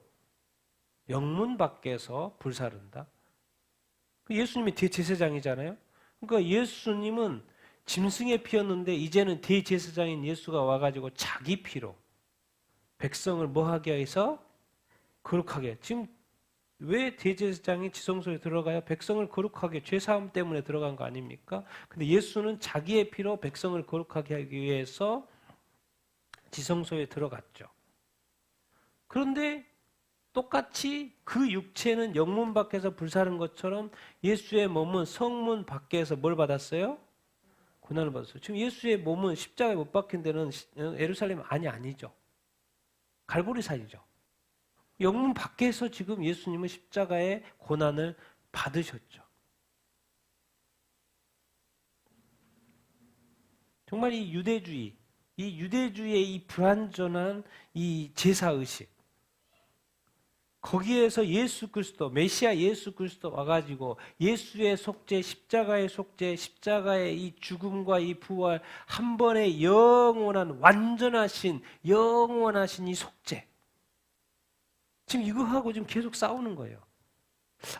영문 밖에서 불사른다. 예수님이 대제사장이잖아요. 그러니까 예수님은 짐승의 피였는데 이제는 대제사장인 예수가 와가지고 자기 피로 백성을 뭐하게 해서 거룩하게. 지금 왜 대제사장이 지성소에 들어가요? 백성을 거룩하게, 죄사함 때문에 들어간 거 아닙니까? 근데 예수는 자기의 피로 백성을 거룩하게 하기 위해서 지성소에 들어갔죠. 그런데 똑같이 그 육체는 영문 밖에서 불사른 것처럼 예수의 몸은 성문 밖에서 뭘 받았어요? 고난을 받았어요. 지금 예수의 몸은 십자가에 못 박힌 데는 예루살렘 아니죠. 갈보리산이죠. 영문 밖에서 지금 예수님은 십자가의 고난을 받으셨죠. 정말 이 유대주의의 이 불완전한 이 제사의식, 거기에서 예수 그리스도, 메시아 예수 그리스도 와가지고 예수의 속죄, 십자가의 속죄, 십자가의 이 죽음과 이 부활, 한 번의 영원한 완전하신 이 속죄. 지금 이거하고 지금 계속 싸우는 거예요.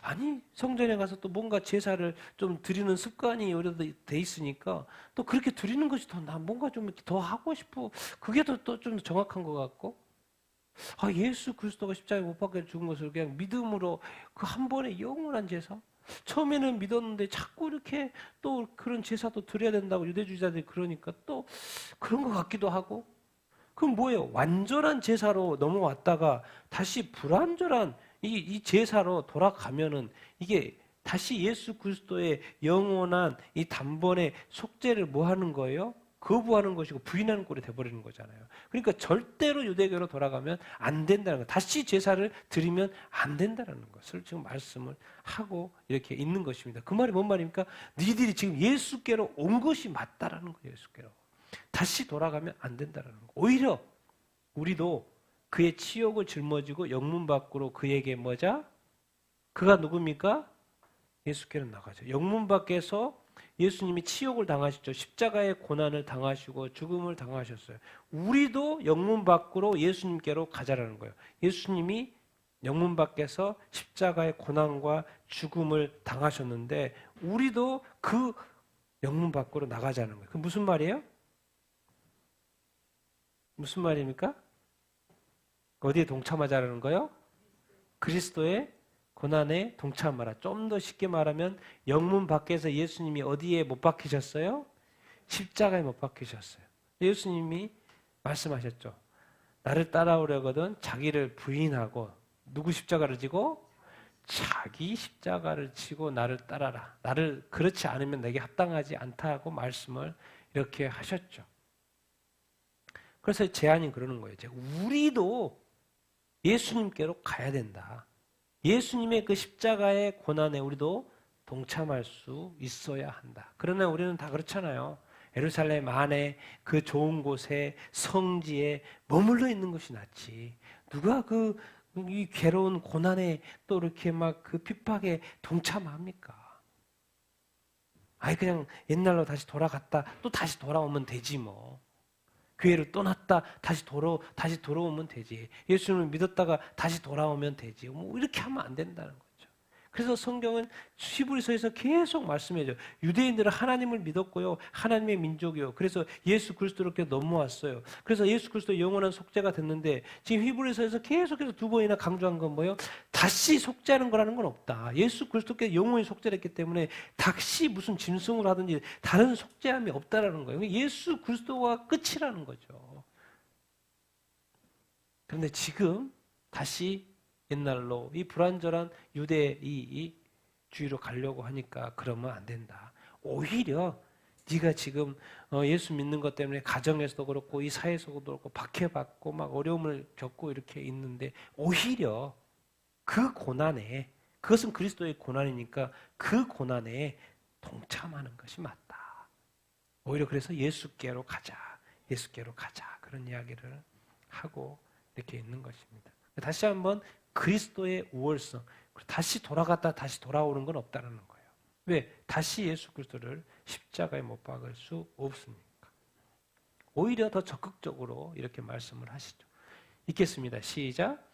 아니, 성전에 가서 또 뭔가 제사를 좀 드리는 습관이 오래도 돼 있으니까 또 그렇게 드리는 것이 나 뭔가 좀 더 하고 싶어. 그게 또 좀 정확한 것 같고. 예수 그리스도가 십자가에 못 박혀 죽은 것을 그냥 믿음으로 그 한 번의 영원한 제사. 처음에는 믿었는데 자꾸 이렇게 또 그런 제사도 드려야 된다고 유대주의자들이 그러니까 또 그런 것 같기도 하고. 그럼 뭐예요? 완전한 제사로 넘어왔다가 다시 불완전한 이 제사로 돌아가면은 이게 다시 예수 그리스도의 영원한 이 단번에 속죄를 뭐 하는 거예요? 거부하는 것이고 부인하는 꼴이 돼버리는 거잖아요. 그러니까 절대로 유대교로 돌아가면 안 된다는 거. 다시 제사를 드리면 안 된다는 것을 지금 말씀을 하고 이렇게 있는 것입니다. 그 말이 뭔 말입니까? 니들이 지금 예수께로 온 것이 맞다라는 거예요. 예수께로. 다시 돌아가면 안 된다는 거. 오히려 우리도 그의 치욕을 짊어지고 영문 밖으로 그에게 뭐자? 그가 누굽니까? 예수께로 나가죠. 영문 밖에서 예수님이 치욕을 당하셨죠. 십자가의 고난을 당하시고 죽음을 당하셨어요. 우리도 영문 밖으로 예수님께로 가자라는 거예요. 예수님이 영문 밖에서 십자가의 고난과 죽음을 당하셨는데 우리도 그 영문 밖으로 나가자는 거예요. 그 무슨 말이에요? 무슨 말입니까? 어디에 동참하자라는 거요? 그리스도의 고난에 동참하라. 좀 더 쉽게 말하면 영문 밖에서 예수님이 어디에 못 박히셨어요? 십자가에 못 박히셨어요. 예수님이 말씀하셨죠. 나를 따라오려거든 자기를 부인하고 누구 십자가를 지고? 자기 십자가를 지고 나를 따라라. 나를 그렇지 않으면 내게 합당하지 않다고 말씀을 이렇게 하셨죠. 그래서 제안이 그러는 거예요. 우리도 예수님께로 가야 된다. 예수님의 그 십자가의 고난에 우리도 동참할 수 있어야 한다. 그러나 우리는 다 그렇잖아요. 예루살렘 안에 그 좋은 곳에 성지에 머물러 있는 것이 낫지. 누가 이 괴로운 고난에 또 이렇게 막 그 핍박에 동참합니까? 아이 그냥 옛날로 다시 돌아갔다 또 다시 돌아오면 되지 뭐. 교회를 떠났다 다시 돌아오면 되지. 예수님을 믿었다가 다시 돌아오면 되지. 뭐 이렇게 하면 안 된다는 거죠. 그래서 성경은 히브리서에서 계속 말씀해줘요. 유대인들은 하나님을 믿었고요. 하나님의 민족이요. 그래서 예수 그리스도로 이렇게 넘어왔어요. 그래서 예수 그리스도 영원한 속죄가 됐는데 지금 히브리서에서 계속해서 두 번이나 강조한 건 뭐예요? 다시 속죄하는 거라는 건 없다. 예수 그리스도께 영원히 속죄했기 때문에 다시 무슨 짐승을 하든지 다른 속죄함이 없다라는 거예요. 예수 그리스도가 끝이라는 거죠. 그런데 지금 다시 옛날로 이 불완전한 유대 이 주의로 가려고 하니까 그러면 안 된다. 오히려 네가 지금 예수 믿는 것 때문에 가정에서도 그렇고 이 사회에서도 그렇고 박해받고 막 어려움을 겪고 이렇게 있는데 오히려 그 고난에 그것은 그리스도의 고난이니까 그 고난에 동참하는 것이 맞다. 오히려 그래서 예수께로 가자. 예수께로 가자. 그런 이야기를 하고 이렇게 있는 것입니다. 다시 한번 그리스도의 우월성, 다시 돌아갔다 다시 돌아오는 건 없다는 거예요. 왜? 다시 예수 그리스도를 십자가에 못 박을 수 없으니까. 오히려 더 적극적으로 이렇게 말씀을 하시죠. 읽겠습니다. 시작.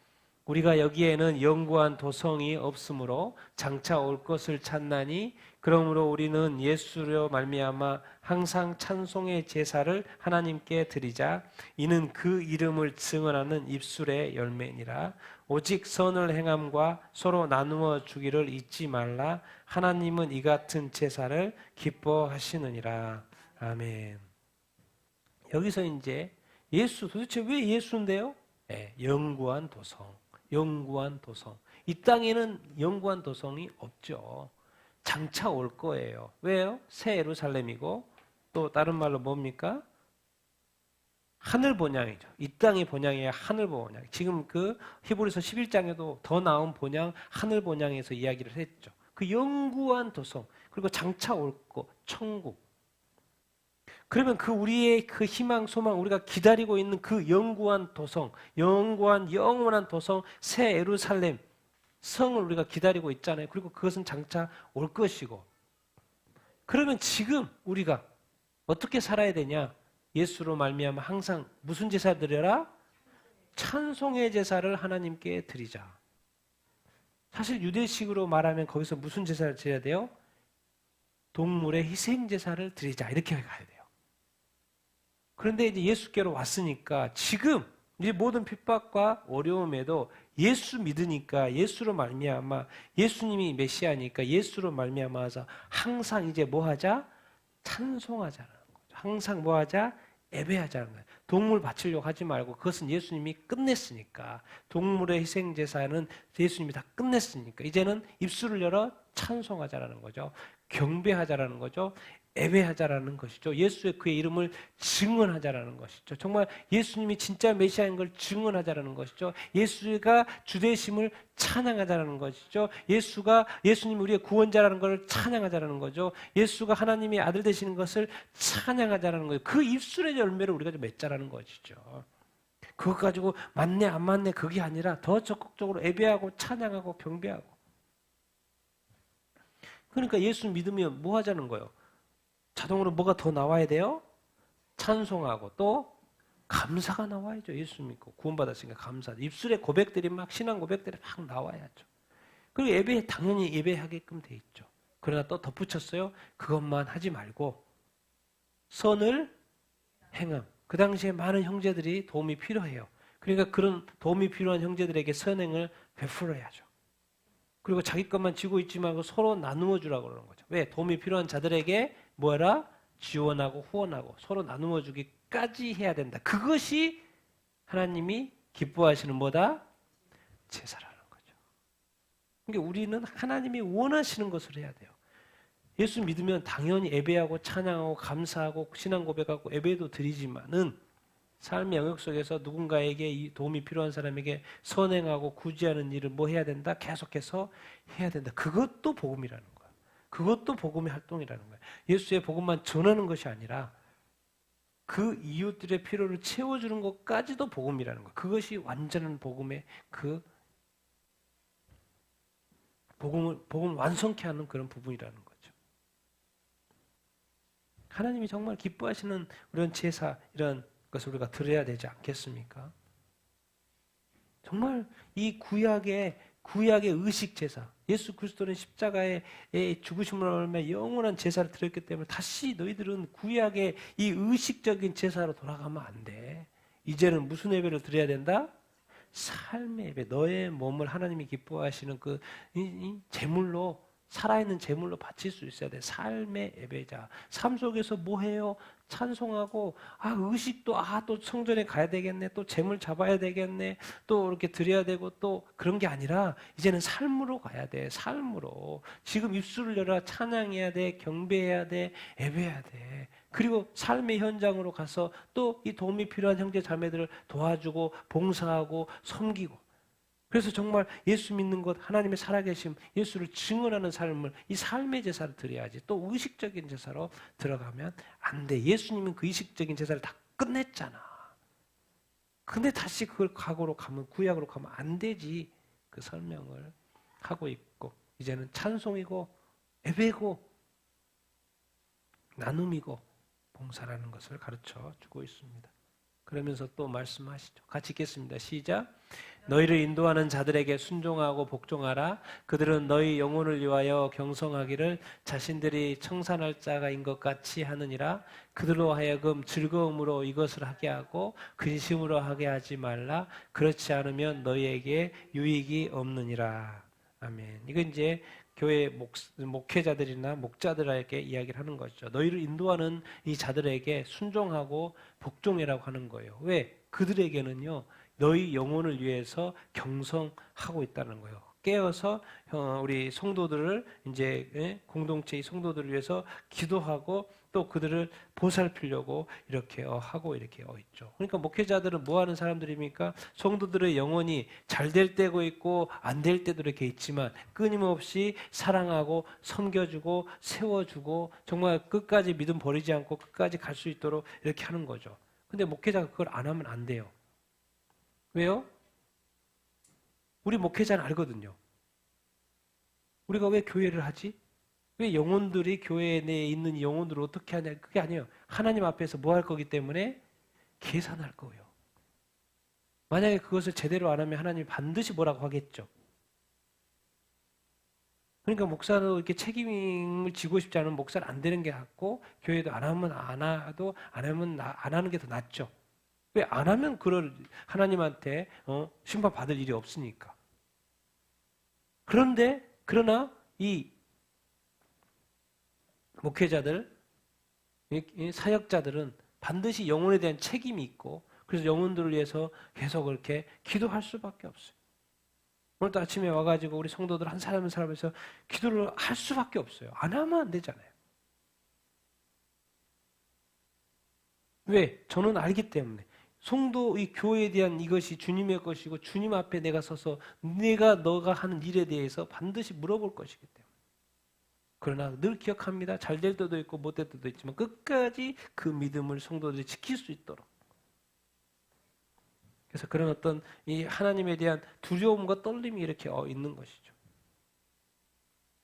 우리가 여기에는 영구한 도성이 없으므로 장차 올 것을 찾나니 그러므로 우리는 예수로 말미암아 항상 찬송의 제사를 하나님께 드리자. 이는 그 이름을 증언하는 입술의 열매니라. 오직 선을 행함과 서로 나누어 주기를 잊지 말라. 하나님은 이 같은 제사를 기뻐하시느니라. 아멘. 여기서 이제 예수, 도대체 왜 예수인데요? 네, 영구한 도성. 영구한 도성. 이 땅에는 영구한 도성이 없죠. 장차 올 거예요. 왜요? 새 예루살렘이고 또 다른 말로 뭡니까? 하늘 본향이죠. 이 땅의 본향이야 하늘 본향. 지금 그 히브리서 11장에도 더 나은 본향, 하늘 본향에서 이야기를 했죠. 그 영구한 도성, 그리고 장차 올 거, 천국. 그러면 그 우리의 그 희망, 소망, 우리가 기다리고 있는 그 영구한 도성, 영원한 도성, 새 예루살렘, 성을 우리가 기다리고 있잖아요. 그리고 그것은 장차 올 것이고. 그러면 지금 우리가 어떻게 살아야 되냐? 예수로 말미암아 항상 무슨 제사 드려라? 찬송의 제사를 하나님께 드리자. 사실 유대식으로 말하면 거기서 무슨 제사를 드려야 돼요? 동물의 희생 제사를 드리자. 이렇게 가야 돼요. 그런데 이제 예수께로 왔으니까 지금 이제 모든 핍박과 어려움에도 예수 믿으니까 예수로 말미암아 예수님이 메시아니까 예수로 말미암아서 항상 이제 뭐 하자? 찬송하자는 거죠. 항상 뭐 하자? 예배하자는 거예요. 동물 바치려고 하지 말고 그것은 예수님이 끝냈으니까 동물의 희생 제사는 예수님이 다 끝냈으니까 이제는 입술을 열어 찬송하자라는 거죠. 경배하자라는 거죠. 예배하자라는 것이죠. 예수의 그의 이름을 증언하자라는 것이죠. 정말 예수님이 진짜 메시아인 걸 증언하자라는 것이죠. 예수가 주되심을 찬양하자라는 것이죠. 예수님이 우리의 구원자라는 것을 찬양하자라는 거죠. 예수가 하나님의 아들 되시는 것을 찬양하자라는 거예요. 그 입술의 열매를 우리가 좀 맺자라는 것이죠. 그것 가지고 맞네 안 맞네 그게 아니라 더 적극적으로 예배하고 찬양하고 경배하고. 그러니까 예수 믿으면 뭐 하자는 거예요? 자동으로 뭐가 더 나와야 돼요? 찬송하고 또 감사가 나와야죠. 예수 믿고 구원받았으니까 감사. 입술에 고백들이 막 신앙 고백들이 막 나와야죠. 그리고 예배 당연히 예배하게끔 돼 있죠. 그러나 또 덧붙였어요. 그것만 하지 말고 선을 행함. 그 당시에 많은 형제들이 도움이 필요해요. 그러니까 그런 도움이 필요한 형제들에게 선행을 베풀어야죠. 그리고 자기 것만 쥐고 있지 말고 서로 나누어 주라고 그러는 거죠. 왜? 도움이 필요한 자들에게 뭐라? 지원하고 후원하고 서로 나누어 주기까지 해야 된다. 그것이 하나님이 기뻐하시는 뭐다? 제사라는 거죠. 그러니까 우리는 하나님이 원하시는 것을 해야 돼요. 예수 믿으면 당연히 예배하고 찬양하고 감사하고 신앙 고백하고 예배도 드리지만은 삶의 영역 속에서 누군가에게 도움이 필요한 사람에게 선행하고 구제하는 일을 뭐 해야 된다? 계속해서 해야 된다. 그것도 복음이라는 거야. 그것도 복음의 활동이라는 거야. 예수의 복음만 전하는 것이 아니라 그 이웃들의 필요를 채워주는 것까지도 복음이라는 거야. 그것이 완전한 복음의 그 복음을 완성케 하는 그런 부분이라는 거죠. 하나님이 정말 기뻐하시는 이런 제사, 이런 것을 우리가 들어야 되지 않겠습니까? 정말 이 구약의 의식 제사, 예수 그리스도는 십자가의 죽으심으로 말미암아 영원한 제사를 드렸기 때문에 다시 너희들은 구약의 이 의식적인 제사로 돌아가면 안 돼. 이제는 무슨 예배를 드려야 된다? 삶의 예배, 너의 몸을 하나님이 기뻐하시는 그 제물로, 살아있는 제물로 바칠 수 있어야 돼. 삶의 예배자. 삶 속에서 뭐 해요? 찬송하고, 의식도, 또 성전에 가야 되겠네. 또 제물 잡아야 되겠네. 또 이렇게 드려야 되고, 또 그런 게 아니라, 이제는 삶으로 가야 돼. 삶으로. 지금 입술을 열어 찬양해야 돼. 경배해야 돼. 예배해야 돼. 그리고 삶의 현장으로 가서 또 이 도움이 필요한 형제 자매들을 도와주고, 봉사하고, 섬기고. 그래서 정말 예수 믿는 것, 하나님의 살아계심, 예수를 증언하는 삶을, 이 삶의 제사를 드려야지. 또 의식적인 제사로 들어가면 안 돼. 예수님은 그 의식적인 제사를 다 끝냈잖아. 근데 다시 그걸 과거로 가면, 구약으로 가면 안 되지. 그 설명을 하고 있고, 이제는 찬송이고, 예배고, 나눔이고, 봉사라는 것을 가르쳐 주고 있습니다. 그러면서 또 말씀하시죠. 같이 읽겠습니다. 시작. 너희를 인도하는 자들에게 순종하고 복종하라. 그들은 너희 영혼을 위하여 경성하기를 자신들이 청산할 자가인 것 같이 하느니라. 그들로 하여금 즐거움으로 이것을 하게 하고 근심으로 하게 하지 말라. 그렇지 않으면 너희에게 유익이 없느니라. 아멘. 이건 이제 교회 목회자들이나 목자들에게 이야기를 하는 것이죠. 너희를 인도하는 이 자들에게 순종하고 복종이라고 하는 거예요. 왜? 그들에게는요, 너희 영혼을 위해서 경성하고 있다는 거예요. 깨어서 우리 성도들을 이제 공동체의 성도들을 위해서 기도하고 또 그들을 보살피려고 이렇게 하고 이렇게 있죠. 그러니까 목회자들은 뭐 하는 사람들입니까? 성도들의 영혼이 잘 될 때고 있고 안 될 때도 이렇게 있지만 끊임없이 사랑하고 섬겨주고 세워주고 정말 끝까지 믿음 버리지 않고 끝까지 갈 수 있도록 이렇게 하는 거죠. 근데 목회자가 그걸 안 하면 안 돼요. 왜요? 우리 목회자는 알거든요. 우리가 왜 교회를 하지? 왜 영혼들이 교회 내에 있는 영혼들을 어떻게 하냐? 그게 아니에요. 하나님 앞에서 뭐 할 거기 때문에 계산할 거예요. 만약에 그것을 제대로 안 하면 하나님이 반드시 뭐라고 하겠죠. 그러니까 목사는 이렇게 책임을 지고 싶지 않으면 목사는 안 되는 게 낫고 교회도 안 하면 안 하도 안 하면 안 하는 게 더 낫죠. 왜 안 하면 그럴 하나님한테 심판 받을 일이 없으니까. 그러나 이 목회자들, 이 사역자들은 반드시 영혼에 대한 책임이 있고 그래서 영혼들을 위해서 계속 그렇게 기도할 수밖에 없어요. 오늘도 아침에 와가지고 우리 성도들 한 사람 한 사람에서 기도를 할 수밖에 없어요. 안 하면 안 되잖아요. 왜? 저는 알기 때문에. 성도 이 교회에 대한 이것이 주님의 것이고 주님 앞에 내가 서서 너가 하는 일에 대해서 반드시 물어볼 것이기 때문에. 그러나 늘 기억합니다. 잘 될 때도 있고 못 될 때도 있지만 끝까지 그 믿음을 성도들이 지킬 수 있도록. 그래서 그런 어떤 이 하나님에 대한 두려움과 떨림이 이렇게 있는 것이죠.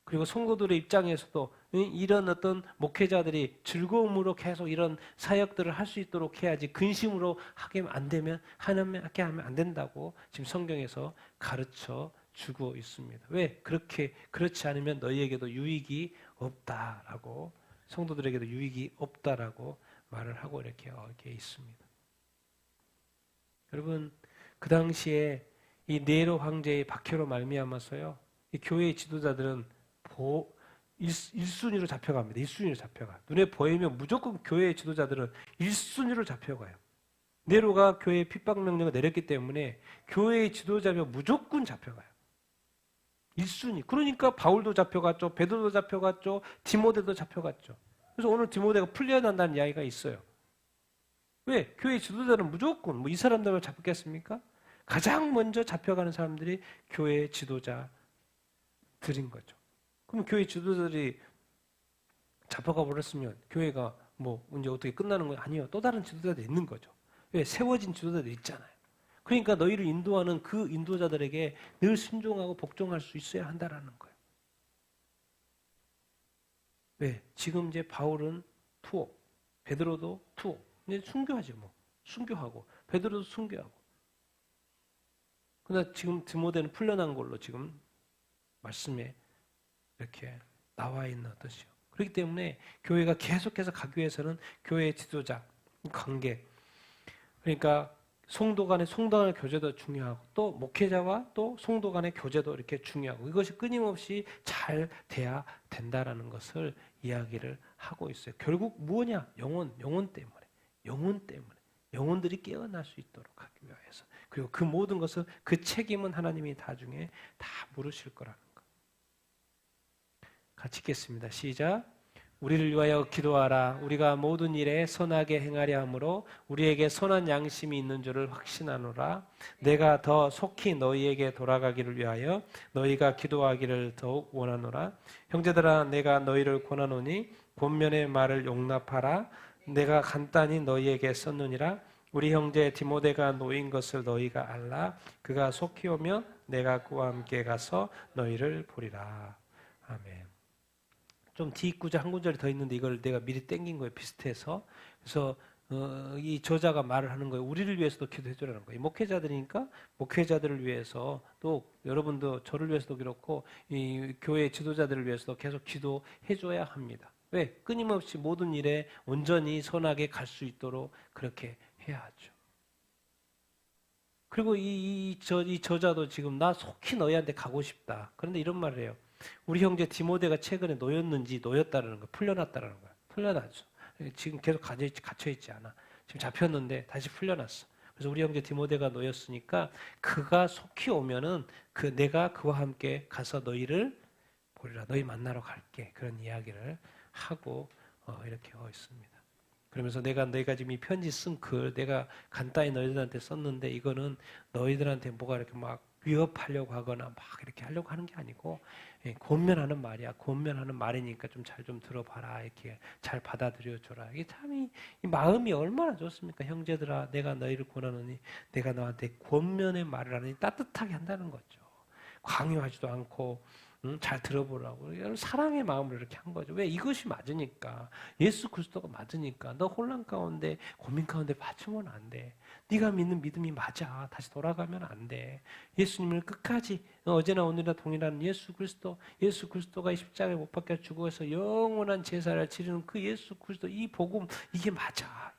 그리고 성도들의 입장에서도 이런 어떤 목회자들이 즐거움으로 계속 이런 사역들을 할 수 있도록 해야지 근심으로 하게 안 되면 하나님께 하면 안 된다고 지금 성경에서 가르쳐 주고 있습니다. 왜? 그렇지 않으면 너희에게도 유익이 없다라고 성도들에게도 유익이 없다라고 말을 하고 이렇게 있습니다. 여러분 그 당시에 이 네로 황제의 박해로 말미암아서요. 이 교회의 지도자들은 1순위로 잡혀갑니다. 1순위로 잡혀가. 눈에 보이면 무조건 교회의 지도자들은 1순위로 잡혀가요. 네로가 교회에 핍박 명령을 내렸기 때문에 교회의 지도자면 무조건 잡혀가요. 1순위. 그러니까 바울도 잡혀갔죠. 베드로도 잡혀갔죠. 디모데도 잡혀갔죠. 그래서 오늘 디모데가 풀려난다는 이야기가 있어요. 왜? 교회 지도자는 무조건 이 사람들만 잡겠습니까? 가장 먼저 잡혀가는 사람들이 교회 지도자들인 거죠. 그럼 교회 지도자들이 잡혀가 버렸으면 교회가 이제 어떻게 끝나는 거예요? 아니요. 또 다른 지도자들이 있는 거죠. 왜? 세워진 지도자들이 있잖아요. 그러니까 너희를 인도하는 그 인도자들에게 늘 순종하고 복종할 수 있어야 한다라는 거예요. 왜? 지금 이제 바울은 투옥, 베드로도 투옥. 이제 순교하지 순교하고 베드로도 순교하고. 그러나 지금 디모데는 풀려난 걸로 지금 말씀에 이렇게 나와 있는 뜻이요. 그렇기 때문에 교회가 계속해서 가기 위해서는 교회의 지도자, 관계. 그러니까 성도 간의 교제도 중요하고 또 목회자와 또 성도 간의 교제도 이렇게 중요하고 이것이 끊임없이 잘 돼야 된다라는 것을 이야기를 하고 있어요. 결국 무엇이냐? 영혼 때문에. 영혼들이 깨어날 수 있도록 하기 위해서. 그리고 그 모든 것은 그 책임은 하나님이 나중에 다 물으실 거라는 것. 같이 읽겠습니다. 시작. 우리를 위하여 기도하라. 우리가 모든 일에 선하게 행하려 함으로 우리에게 선한 양심이 있는 줄을 확신하노라. 내가 더 속히 너희에게 돌아가기를 위하여 너희가 기도하기를 더욱 원하노라. 형제들아, 내가 너희를 권하노니 권면의 말을 용납하라. 내가 간단히 너희에게 썼느니라. 우리 형제 디모데가 놓인 것을 너희가 알라. 그가 속히 오면 내가 그와 함께 가서 너희를 보리라. 아멘. 좀 뒷구절 한 구절이 더 있는데 이걸 내가 미리 땡긴 거예요. 비슷해서. 그래서 이 저자가 말을 하는 거예요. 우리를 위해서도 기도해 주라는 거예요. 목회자들이니까 목회자들을 위해서 또 여러분도 저를 위해서도 그렇고 이 교회 지도자들을 위해서도 계속 기도해 줘야 합니다. 왜? 끊임없이 모든 일에 온전히 선하게 갈 수 있도록 그렇게 해야 하죠. 그리고 이 저자도 지금 나 속히 너희한테 가고 싶다. 그런데 이런 말을 해요. 우리 형제 디모데가 최근에 놓였다는 거, 풀려났다는 거야. 풀려났죠. 지금 계속 갇혀있지 않아. 지금 잡혔는데 다시 풀려났어. 그래서 우리 형제 디모데가 놓였으니까 그가 속히 오면은 내가 그와 함께 가서 너희를 보리라. 너희 만나러 갈게. 그런 이야기를 하고 이렇게 하고 있습니다. 그러면서 너희가 지금 이 편지 쓴 글 내가 간단히 너희들한테 썼는데 이거는 너희들한테 뭐가 이렇게 막 위협하려고 하거나 막 이렇게 하려고 하는 게 아니고 권면하는 말이야. 권면하는 말이니까 좀 잘 좀 들어봐라. 이렇게 잘 받아들여줘라. 이게 참 이 마음이 얼마나 좋습니까? 형제들아, 내가 너희를 권하노니 내가 너한테 권면의 말을 하느니 따뜻하게 한다는 거죠. 강요하지도 않고 잘 들어보라고. 사랑의 마음으로 이렇게 한 거죠. 왜? 이것이 맞으니까. 예수 그리스도가 맞으니까. 너 혼란 가운데 고민 가운데 빠지면 안 돼. 네가 믿는 믿음이 맞아. 다시 돌아가면 안 돼. 예수님을 끝까지 어제나 오늘이나 동일한 예수 그리스도가 이 십자가에 못 박혀 죽어서 영원한 제사를 치르는 그 예수 그리스도 이 복음 이게 맞아.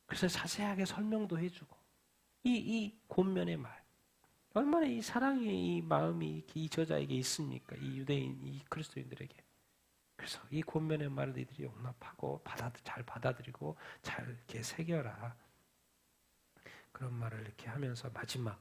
그래서 자세하게 설명도 해주고 이 권면의 말. 얼마나 이 사랑의 이 마음이 이 저자에게 있습니까? 이 유대인, 이 그리스도인들에게. 그래서 이 권면의 말을 너희들이 용납하고 잘 받아들이고 잘 이렇게 새겨라. 그런 말을 이렇게 하면서 마지막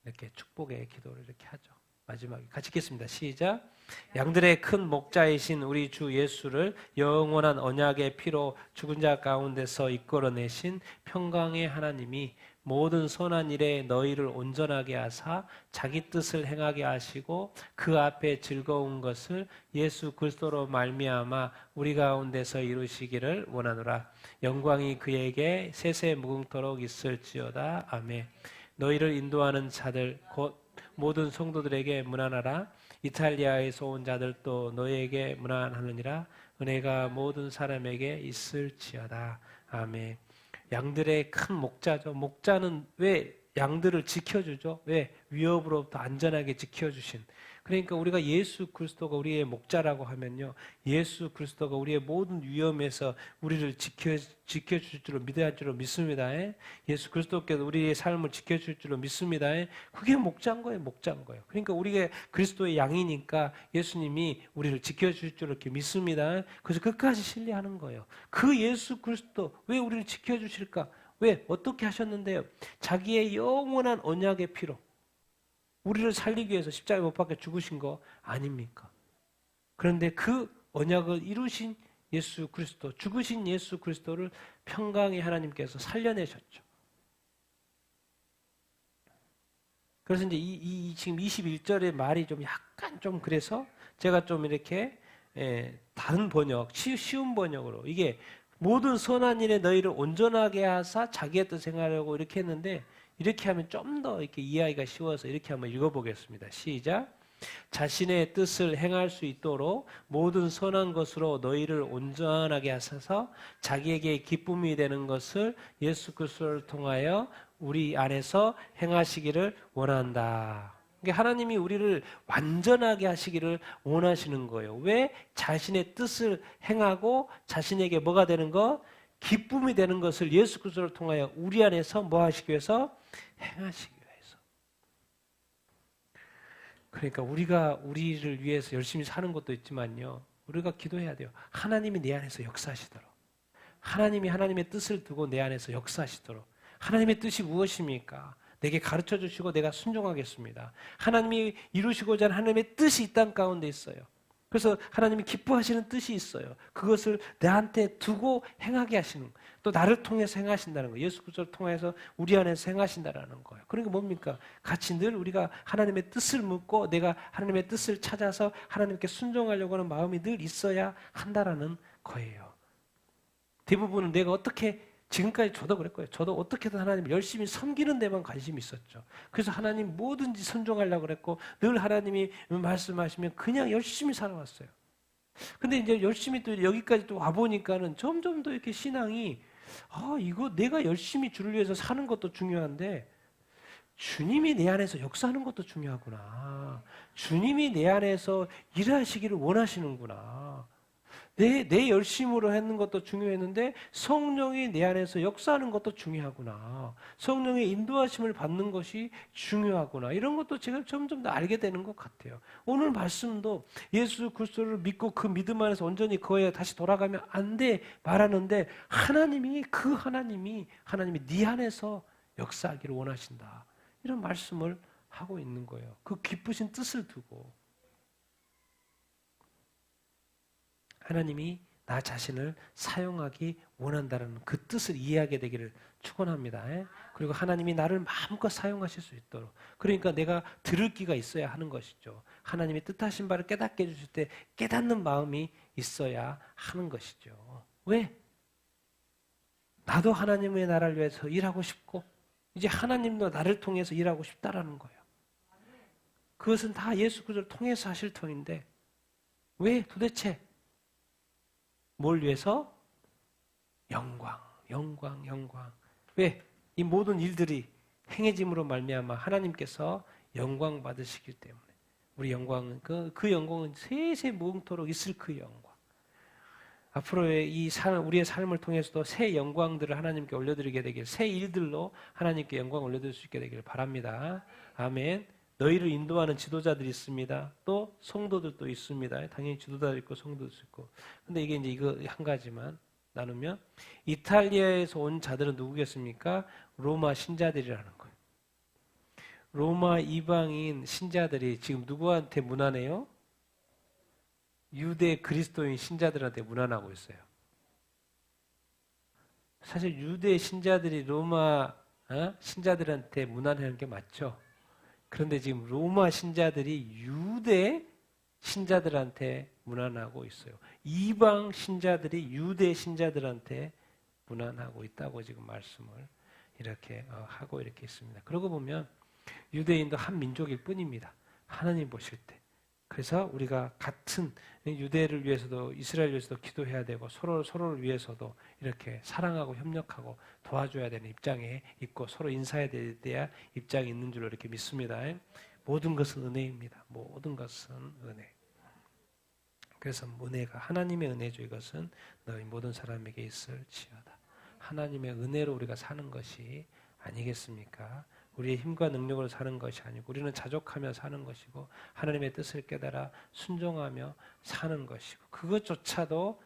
이렇게 축복의 기도를 이렇게 하죠. 마지막에 같이 읽겠습니다. 시작. 양들의 큰 목자이신 우리 주 예수를 영원한 언약의 피로 죽은 자 가운데서 이끌어내신 평강의 하나님이 모든 선한 일에 너희를 온전하게 하사 자기 뜻을 행하게 하시고 그 앞에 즐거운 것을 예수 그리스도로 말미암아 우리 가운데서 이루시기를 원하노라. 영광이 그에게 세세 무궁토록 있을지어다. 아멘. 너희를 인도하는 자들 곧 모든 성도들에게 문안하라. 이탈리아에서 온 자들도 너희에게 문안하느니라. 은혜가 모든 사람에게 있을지어다. 아멘. 양들의 큰 목자죠. 목자는 왜 양들을 지켜주죠? 왜? 위협으로부터 안전하게 지켜주신 그러니까 우리가 예수 그리스도가 우리의 목자라고 하면요, 예수 그리스도가 우리의 모든 위험에서 우리를 지켜줄 줄로 믿어야 할 줄로 믿습니다. 예수 그리스도께서 우리의 삶을 지켜줄 줄로 믿습니다. 그게 목자인 거예요, 목자인 거예요. 그러니까 우리가 그리스도의 양이니까 예수님이 우리를 지켜줄 줄로 이렇게 믿습니다. 그래서 끝까지 신뢰하는 거예요. 그 예수 그리스도 왜 우리를 지켜주실까? 왜? 어떻게 하셨는데요? 자기의 영원한 언약의 피로 우리를 살리기 위해서 십자가에 못 박혀 죽으신 거 아닙니까? 그런데 그 언약을 이루신 예수 그리스도, 죽으신 예수 그리스도를 평강의 하나님께서 살려내셨죠. 그래서 이제 지금 21절의 말이 좀 약간 좀 그래서 제가 좀 이렇게 다른 번역, 쉬운 번역으로 이게 모든 선한 일에 너희를 온전하게 하사 자기의 뜻 행하려고 이렇게 했는데 이렇게 하면 좀 더 이렇게 이해하기가 쉬워서 이렇게 한번 읽어보겠습니다. 시작. 자신의 뜻을 행할 수 있도록 모든 선한 것으로 너희를 온전하게 하셔서 자기에게 기쁨이 되는 것을 예수 그리스도를 통하여 우리 안에서 행하시기를 원한다. 그러니까 하나님이 우리를 완전하게 하시기를 원하시는 거예요. 왜? 자신의 뜻을 행하고 자신에게 뭐가 되는 것? 기쁨이 되는 것을 예수 그리스도를 통하여 우리 안에서 뭐 하시기 위해서? 행하시기 위해서. 그러니까 우리가 우리를 위해서 열심히 사는 것도 있지만요. 우리가 기도해야 돼요. 하나님이 내 안에서 역사하시도록. 하나님이 하나님의 뜻을 두고 내 안에서 역사하시도록. 하나님의 뜻이 무엇입니까? 내게 가르쳐 주시고 내가 순종하겠습니다. 하나님이 이루시고자 하는 하나님의 뜻이 이 땅 가운데 있어요. 그래서 하나님이 기뻐하시는 뜻이 있어요. 그것을 나한테 두고 행하게 하시는, 또 나를 통해서 행하신다는 거예요. 예수 그리스도를 통해서 우리 안에서 행하신다는 거예요. 그러니까 뭡니까? 같이 늘 우리가 하나님의 뜻을 묻고 내가 하나님의 뜻을 찾아서 하나님께 순종하려고 하는 마음이 늘 있어야 한다라는 거예요. 대부분은 내가 어떻게, 지금까지 저도 그랬고요. 저도 어떻게든 하나님 열심히 섬기는 데만 관심이 있었죠. 그래서 하나님 뭐든지 순종하려고 그랬고 늘 하나님이 말씀하시면 그냥 열심히 살아왔어요. 근데 이제 열심히 또 여기까지 또 와보니까는 점점 더 이렇게 신앙이 이거 내가 열심히 주를 위해서 사는 것도 중요한데 주님이 내 안에서 역사하는 것도 중요하구나. 주님이 내 안에서 일하시기를 원하시는구나. 내 열심으로 하는 것도 중요했는데 성령이 내 안에서 역사하는 것도 중요하구나. 성령의 인도하심을 받는 것이 중요하구나. 이런 것도 제가 점점 더 알게 되는 것 같아요. 오늘 말씀도 예수 그리스도를 믿고 그 믿음 안에서 온전히 거기에 다시 돌아가면 안 돼 말하는데 하나님이 네 안에서 역사하기를 원하신다. 이런 말씀을 하고 있는 거예요. 그 기쁘신 뜻을 두고 하나님이 나 자신을 사용하기 원한다는 그 뜻을 이해하게 되기를 축원합니다. 그리고 하나님이 나를 마음껏 사용하실 수 있도록, 그러니까 내가 들을 귀가 있어야 하는 것이죠. 하나님이 뜻하신 바를 깨닫게 해주실 때 깨닫는 마음이 있어야 하는 것이죠. 왜? 나도 하나님의 나라를 위해서 일하고 싶고 이제 하나님도 나를 통해서 일하고 싶다라는 거예요. 그것은 다 예수 그리스도를 통해서 하실 터인데 왜 도대체? 뭘 위해서? 영광. 왜? 이 모든 일들이 행해짐으로 말미암아 하나님께서 영광 받으시기 때문에 우리 영광은 그 영광은 세세 무궁토록 있을 그 영광. 앞으로의 우리의 삶을 통해서도 새 영광들을 하나님께 올려드리게 되길, 새 일들로 하나님께 영광 올려드릴 수 있게 되기를 바랍니다. 아멘. 너희를 인도하는 지도자들이 있습니다. 또 성도들도 있습니다. 당연히 지도자도 있고 성도도 있고. 근데 이게 이제 이거 한 가지만 나누면 이탈리아에서 온 자들은 누구겠습니까? 로마 신자들이라는 거예요. 로마 이방인 신자들이 지금 누구한테 문안해요? 유대 그리스도인 신자들한테 문안하고 있어요. 사실 유대 신자들이 로마 신자들한테 문안하는 게 맞죠. 그런데 지금 로마 신자들이 유대 신자들한테 문안하고 있어요. 이방 신자들이 유대 신자들한테 문안하고 있다고 지금 말씀을 이렇게 하고 이렇게 있습니다. 그러고 보면 유대인도 한 민족일 뿐입니다. 하나님 보실 때. 그래서 우리가 같은 유대를 위해서도 이스라엘 위해서도 기도해야 되고 서로를 위해서도 이렇게 사랑하고 협력하고 도와줘야 되는 입장에 있고 서로 인사해야 될 입장에 있는 줄로 이렇게 믿습니다. 모든 것은 은혜입니다. 모든 것은 은혜. 그래서 은혜가 하나님의 은혜죠. 이것은 너희 모든 사람에게 있을지어다. 하나님의 은혜로 우리가 사는 것이 아니겠습니까? 우리의 힘과 능력으로 사는 것이 아니고 우리는 자족하며 사는 것이고 하나님의 뜻을 깨달아 순종하며 사는 것이고 그것조차도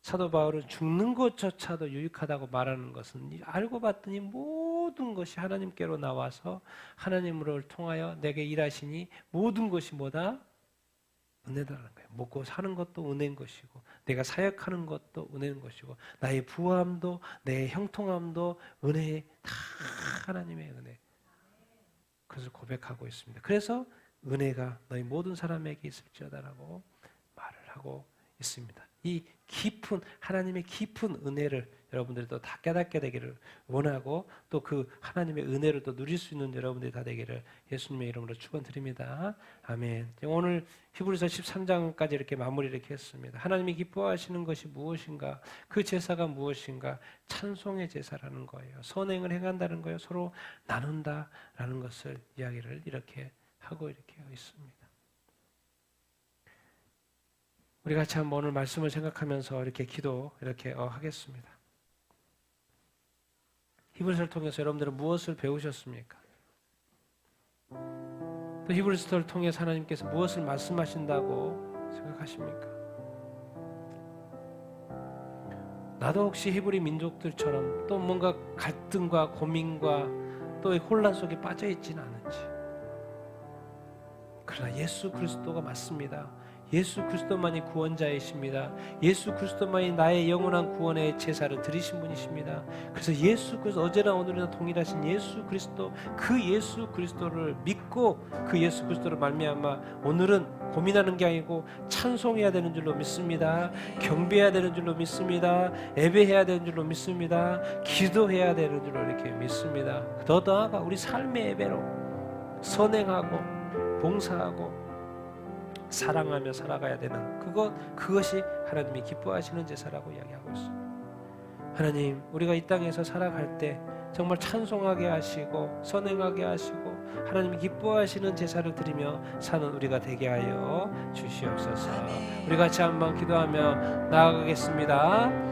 사도 바울은 죽는 것조차도 유익하다고 말하는 것은 알고 봤더니 모든 것이 하나님께로 나와서 하나님을 통하여 내게 일하시니 모든 것이 뭐다? 은혜다라는 거예요. 먹고 사는 것도 은혜인 것이고 내가 사역하는 것도 은혜인 것이고 나의 부함도 내 형통함도 은혜의 다 하나님의 은혜. 그것을 고백하고 있습니다. 그래서 은혜가 너희 모든 사람에게 있을지어다라고 말을 하고 있습니다. 이 깊은 하나님의 깊은 은혜를 여러분들이 또 다 깨닫게 되기를 원하고 또 그 하나님의 은혜를 또 누릴 수 있는 여러분들이 다 되기를 예수님의 이름으로 축원드립니다. 아멘. 오늘 히브리서 13장까지 이렇게 마무리 이렇게 했습니다. 하나님이 기뻐하시는 것이 무엇인가? 그 제사가 무엇인가? 찬송의 제사라는 거예요. 선행을 행한다는 거예요. 서로 나눈다라는 것을 이야기를 이렇게 하고 이렇게 있습니다. 우리 같이 한번 오늘 말씀을 생각하면서 이렇게 기도 이렇게 하겠습니다. 히브리서를 통해서 여러분들은 무엇을 배우셨습니까? 또 히브리서를 통해서 하나님께서 무엇을 말씀하신다고 생각하십니까? 나도 혹시 히브리 민족들처럼 또 뭔가 갈등과 고민과 또 혼란 속에 빠져 있지는 않은지. 그러나 예수 그리스도가 맞습니다. 예수 그리스도만이 구원자이십니다. 예수 그리스도만이 나의 영원한 구원의 제사를 드리신 분이십니다. 그래서 예수 그리스도 어제나 오늘이나 동일하신 예수 그리스도 그 예수 그리스도를 믿고 그 예수 그리스도를 말미암아 오늘은 고민하는 게 아니고 찬송해야 되는 줄로 믿습니다. 경배해야 되는 줄로 믿습니다. 예배해야 되는 줄로 믿습니다. 기도해야 되는 줄로 이렇게 믿습니다. 더 나아가 우리 삶의 예배로 선행하고 봉사하고 사랑하며 살아가야 되는 그것이 하나님이 기뻐하시는 제사라고 이야기하고 있습니다. 하나님, 우리가 이 땅에서 살아갈 때 정말 찬송하게 하시고 선행하게 하시고 하나님이 기뻐하시는 제사를 드리며 사는 우리가 되게 하여 주시옵소서. 우리 같이 한번 기도하며 나아가겠습니다.